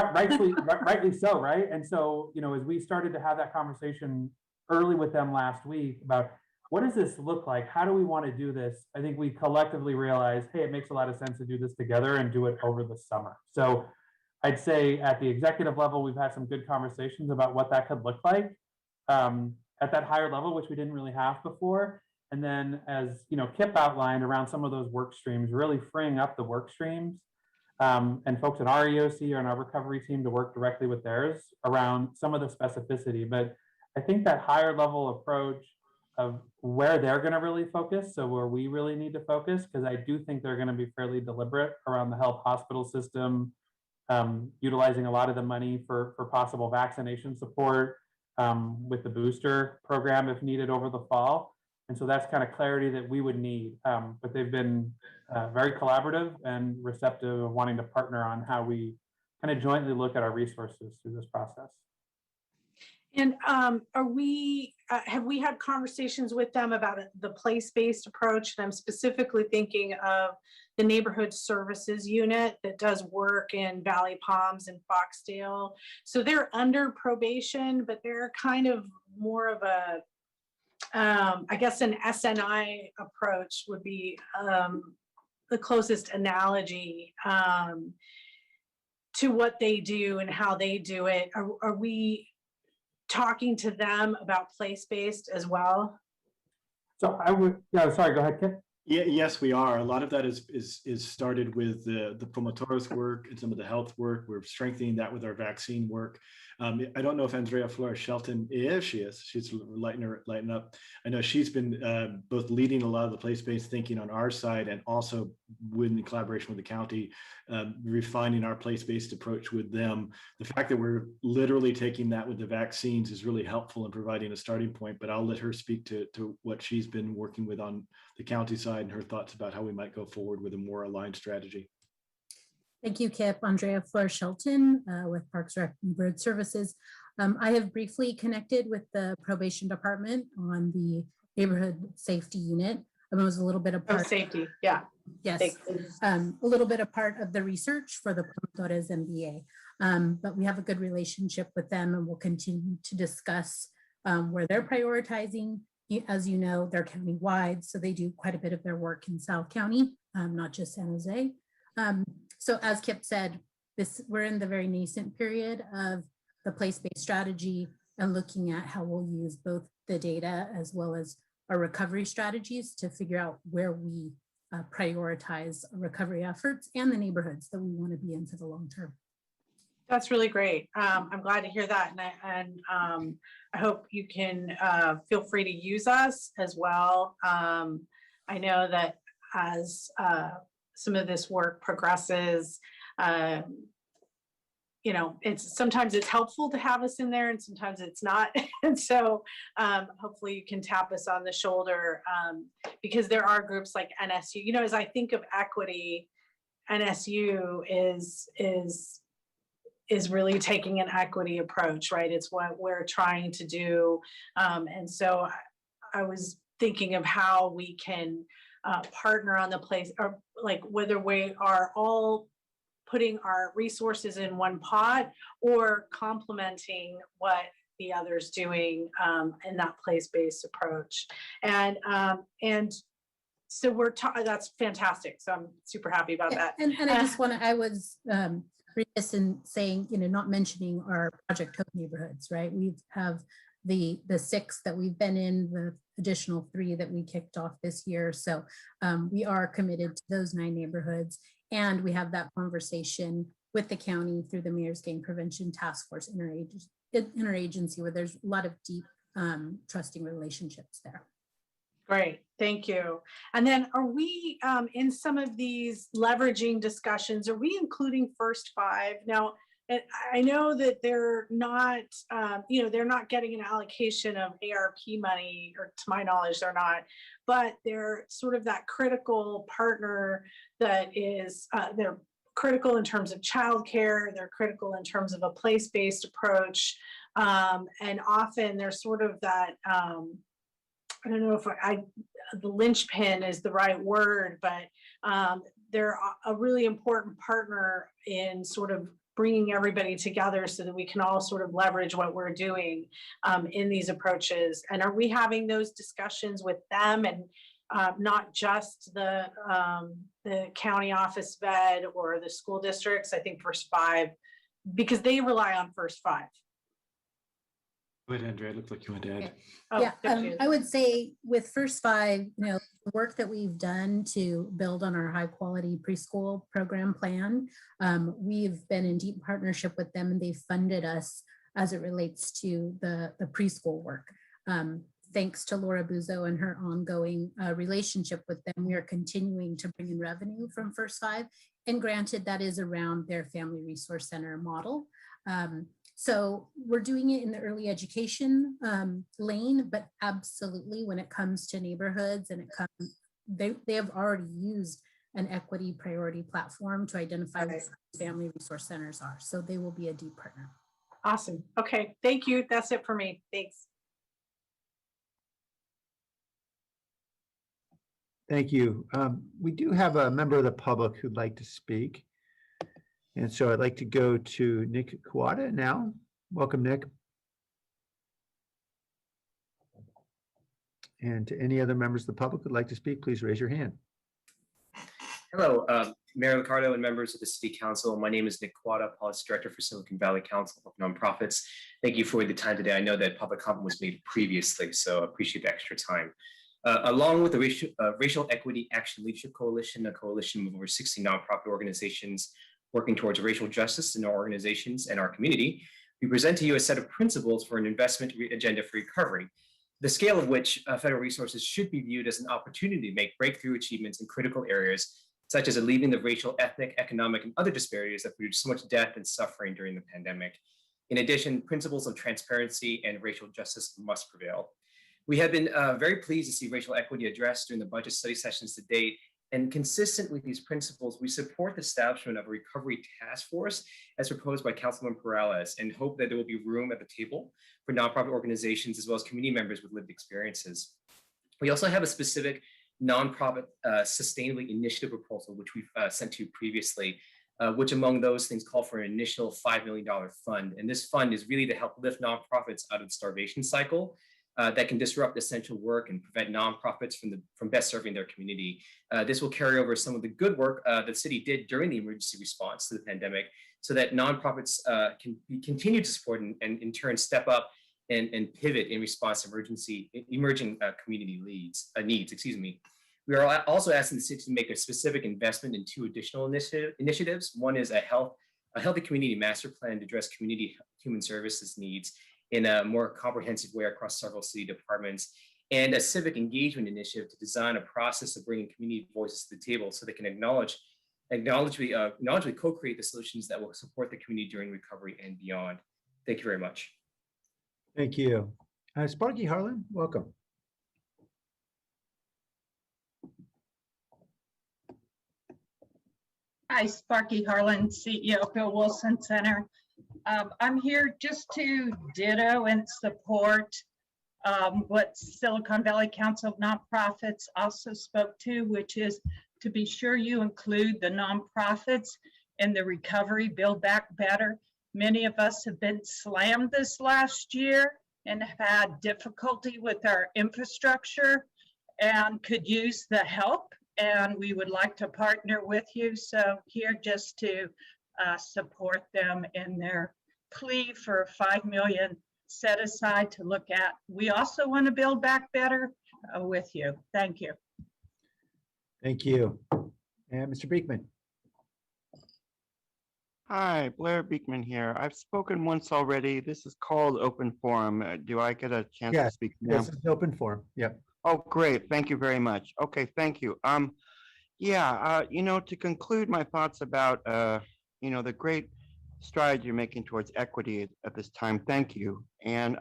rightly so, right? And so, you know, as we started to have that conversation early with them last week about what does this look like? How do we want to do this? I think we collectively realized, hey, it makes a lot of sense to do this together and do it over the summer. So I'd say at the executive level, we've had some good conversations about what that could look like at that higher level, which we didn't really have before. And then, as you know, Kip outlined around some of those work streams, really freeing up the work streams and folks in our EOC or in our recovery team to work directly with theirs around some of the specificity. But I think that higher level approach of where they're going to really focus, so where we really need to focus, because I do think they're going to be fairly deliberate around the health hospital system, utilizing a lot of the money for possible vaccination support with the booster program if needed over the fall. And so that's kind of clarity that we would need. But they've been very collaborative and receptive of wanting to partner on how we kind of jointly look at our resources through this process. And have we had conversations with them about the place-based approach? And I'm specifically thinking of the neighborhood services unit that does work in Valley Palms and Foxdale. So they're under probation, but they're kind of more of a, I guess an SNI approach would be the closest analogy to what they do and how they do it. Are we talking to them about place-based as well? So I would, yeah, sorry, go ahead, Kip. Yeah, yes, we are. A lot of that is started with the promotores work and some of the health work. We're strengthening that with our vaccine work. I don't know if Andrea Flores Shelton is. She's lighting up. I know she's been both leading a lot of the place-based thinking on our side and also in collaboration with the county, refining our place-based approach with them. The fact that we're literally taking that with the vaccines is really helpful in providing a starting point, but I'll let her speak to what she's been working with on the county side and her thoughts about how we might go forward with a more aligned strategy. Thank you, Kip. Andrea Fleur Shelton with Parks Rec and Bird Services. I have briefly connected with the probation department on the neighborhood safety unit. It was a little bit of part. Safety, yeah. Yes, a little bit a part of the research for the Promotores MBA. But we have a good relationship with them, and we'll continue to discuss where they're prioritizing. As you know, they're county-wide, so they do quite a bit of their work in South County, not just San Jose. So as Kip said, we're in the very nascent period of the place-based strategy and looking at how we'll use both the data as well as our recovery strategies to figure out where we prioritize recovery efforts and the neighborhoods that we want to be in for the long term. That's really great. I'm glad to hear that. And I hope you can feel free to use us as well. I know that as some of this work progresses, you know, sometimes it's helpful to have us in there and sometimes it's not. And so hopefully you can tap us on the shoulder because there are groups like NSU. You know, as I think of equity, NSU is really taking an equity approach, right? It's what we're trying to do. And so I was thinking of how we can partner on the place, or like whether we are all putting our resources in one pot or complementing what the other's doing in that place-based approach. And so that's fantastic. So I'm super happy about that. And I just want to, I was remiss in saying, you know, not mentioning our Project Hope neighborhoods, right? We have the 6 that we've been in, the additional 3 that we kicked off this year. So we are committed to those 9 neighborhoods. And we have that conversation with the county through the Mayor's Gang Prevention Task Force interagency, where there's a lot of deep trusting relationships there. Great, thank you. And then are we in some of these leveraging discussions, are we including First 5? Now, I know that they're not, you know, they're not getting an allocation of ARP money, or to my knowledge, they're not, but they're sort of that critical partner that is, they're critical in terms of childcare, they're critical in terms of a place-based approach. And often there's sort of that, I don't know if the linchpin is the right word, but they're a really important partner in sort of bringing everybody together so that we can all sort of leverage what we're doing in these approaches. And are we having those discussions with them, and not just the county office vet or the school districts? I think First 5, because they rely on First 5. Go ahead, Andrea. It looked like you wanted to add. Oh, yeah, I would say with First 5, you know, the work that we've done to build on our high quality preschool program plan, we've been in deep partnership with them, and they've funded us as it relates to the preschool work. Thanks to Laura Buzo and her ongoing relationship with them, we are continuing to bring in revenue from First 5. And granted, that is around their Family Resource Center model. So we're doing it in the early education lane, but absolutely when it comes to neighborhoods and they have already used an equity priority platform to identify what family resource centers are. So they will be a deep partner. Awesome. Okay, thank you. That's it for me. Thanks. Thank you. We do have a member of the public who'd like to speak. And so I'd like to go to Nick Kawada now. Welcome, Nick. And to any other members of the public who'd like to speak, please raise your hand. Hello, Mayor Liccardo and members of the City Council. My name is Nick Kawada, Policy Director for Silicon Valley Council of Nonprofits. Thank you for the time today. I know that public comment was made previously, so I appreciate the extra time. Along with the Racial Equity Action Leadership Coalition, a coalition of over 60 nonprofit organizations working towards racial justice in our organizations and our community, we present to you a set of principles for an investment agenda for recovery, the scale of which federal resources should be viewed as an opportunity to make breakthrough achievements in critical areas, such as alleviating the racial, ethnic, economic, and other disparities that produced so much death and suffering during the pandemic. In addition, principles of transparency and racial justice must prevail. We have been very pleased to see racial equity addressed during the budget study sessions to date, And consistent with these principles, we support the establishment of a recovery task force as proposed by Councilman Perales, and hope that there will be room at the table for nonprofit organizations as well as community members with lived experiences. We also have a specific nonprofit sustainability initiative proposal, which we've sent to you previously, which among those things call for an initial $5 million fund. And this fund is really to help lift nonprofits out of the starvation cycle that can disrupt essential work and prevent nonprofits from best serving their community. This will carry over some of the good work the city did during the emergency response to the pandemic, so that nonprofits can be continued to support and in turn step up and pivot in response to emerging community needs. We are also asking the city to make a specific investment in 2 additional initiatives. One is a healthy community master plan to address community human services needs in a more comprehensive way across several city departments, and a civic engagement initiative to design a process of bringing community voices to the table so they can acknowledgeably co-create the solutions that will support the community during recovery and beyond. Thank you very much. Thank you. Sparky Harlan, welcome. Hi, Sparky Harlan, CEO, Bill Wilson Center. I'm here just to ditto and support what Silicon Valley Council of Nonprofits also spoke to, which is to be sure you include the nonprofits in the recovery, Build Back Better. Many of us have been slammed this last year and have had difficulty with our infrastructure and could use the help. And we would like to partner with you. So here just to support them in their plea for $5 million set aside to look at. We also want to build back better with you. Thank you. Thank you. And Mr. Beekman. Hi, Blair Beekman here. I've spoken once already. This is called open forum. Do I get a chance to speak now? Yes, it's open forum. Yep. Oh, great. Thank you very much. Okay, thank you. To conclude my thoughts about, the great strides you're making towards equity at this time, thank you. And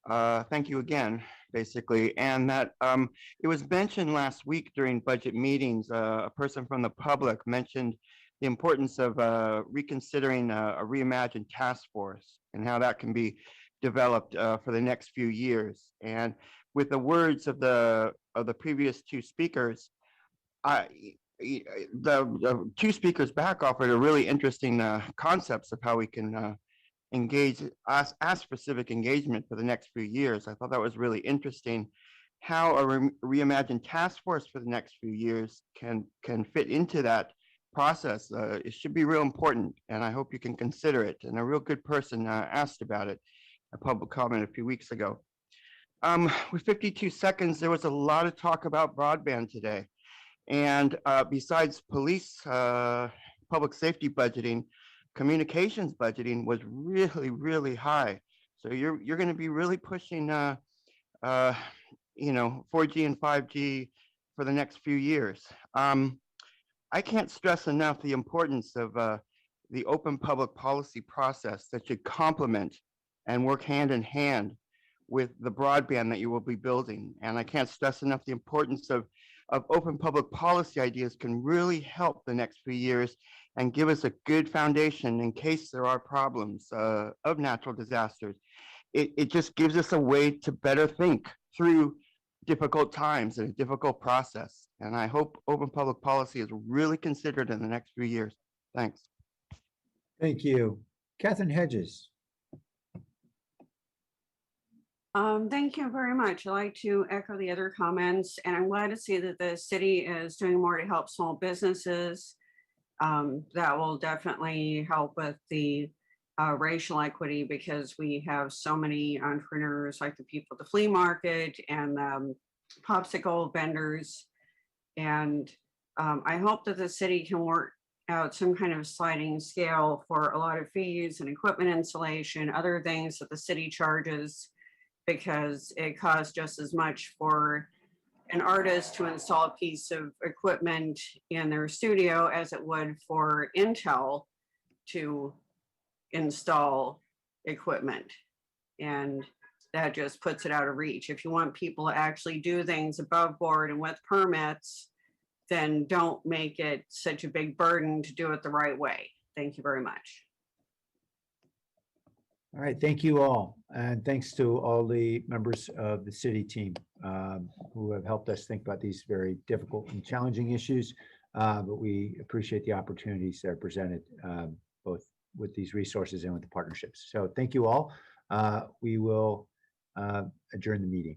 thank you again, basically. And that it was mentioned last week during budget meetings, a person from the public mentioned the importance of reconsidering a reimagined task force and how that can be developed for the next few years. And with the words of the previous 2 speakers, the 2 speakers back offered a really interesting concepts of how we can ask for civic engagement for the next few years. I thought that was really interesting. How a reimagined task force for the next few years can fit into that process. It should be real important, and I hope you can consider it. And a real good person asked about it, a public comment a few weeks ago. With 52 seconds, there was a lot of talk about broadband today. And besides police, public safety budgeting, communications budgeting was really, really high. So you're going to be really pushing, 4G and 5G for the next few years. I can't stress enough the importance of the open public policy process that should complement and work hand in hand with the broadband that you will be building. And I can't stress enough the importance of open public policy ideas can really help the next few years and give us a good foundation in case there are problems of natural disasters. It just gives us a way to better think through difficult times and a difficult process. And I hope open public policy is really considered in the next few years. Thanks. Thank you. Catherine Hedges. Thank you very much. I'd like to echo the other comments, and I'm glad to see that the city is doing more to help small businesses. That will definitely help with the racial equity, because we have so many entrepreneurs like the people at the flea market and popsicle vendors. And I hope that the city can work out some kind of sliding scale for a lot of fees and equipment installation, other things that the city charges, because it costs just as much for an artist to install a piece of equipment in their studio as it would for Intel to install equipment. And that just puts it out of reach. If you want people to actually do things above board and with permits, then don't make it such a big burden to do it the right way. Thank you very much. All right, thank you all. And thanks to all the members of the city team who have helped us think about these very difficult and challenging issues. But we appreciate the opportunities that are presented both with these resources and with the partnerships. So thank you all. We will adjourn the meeting.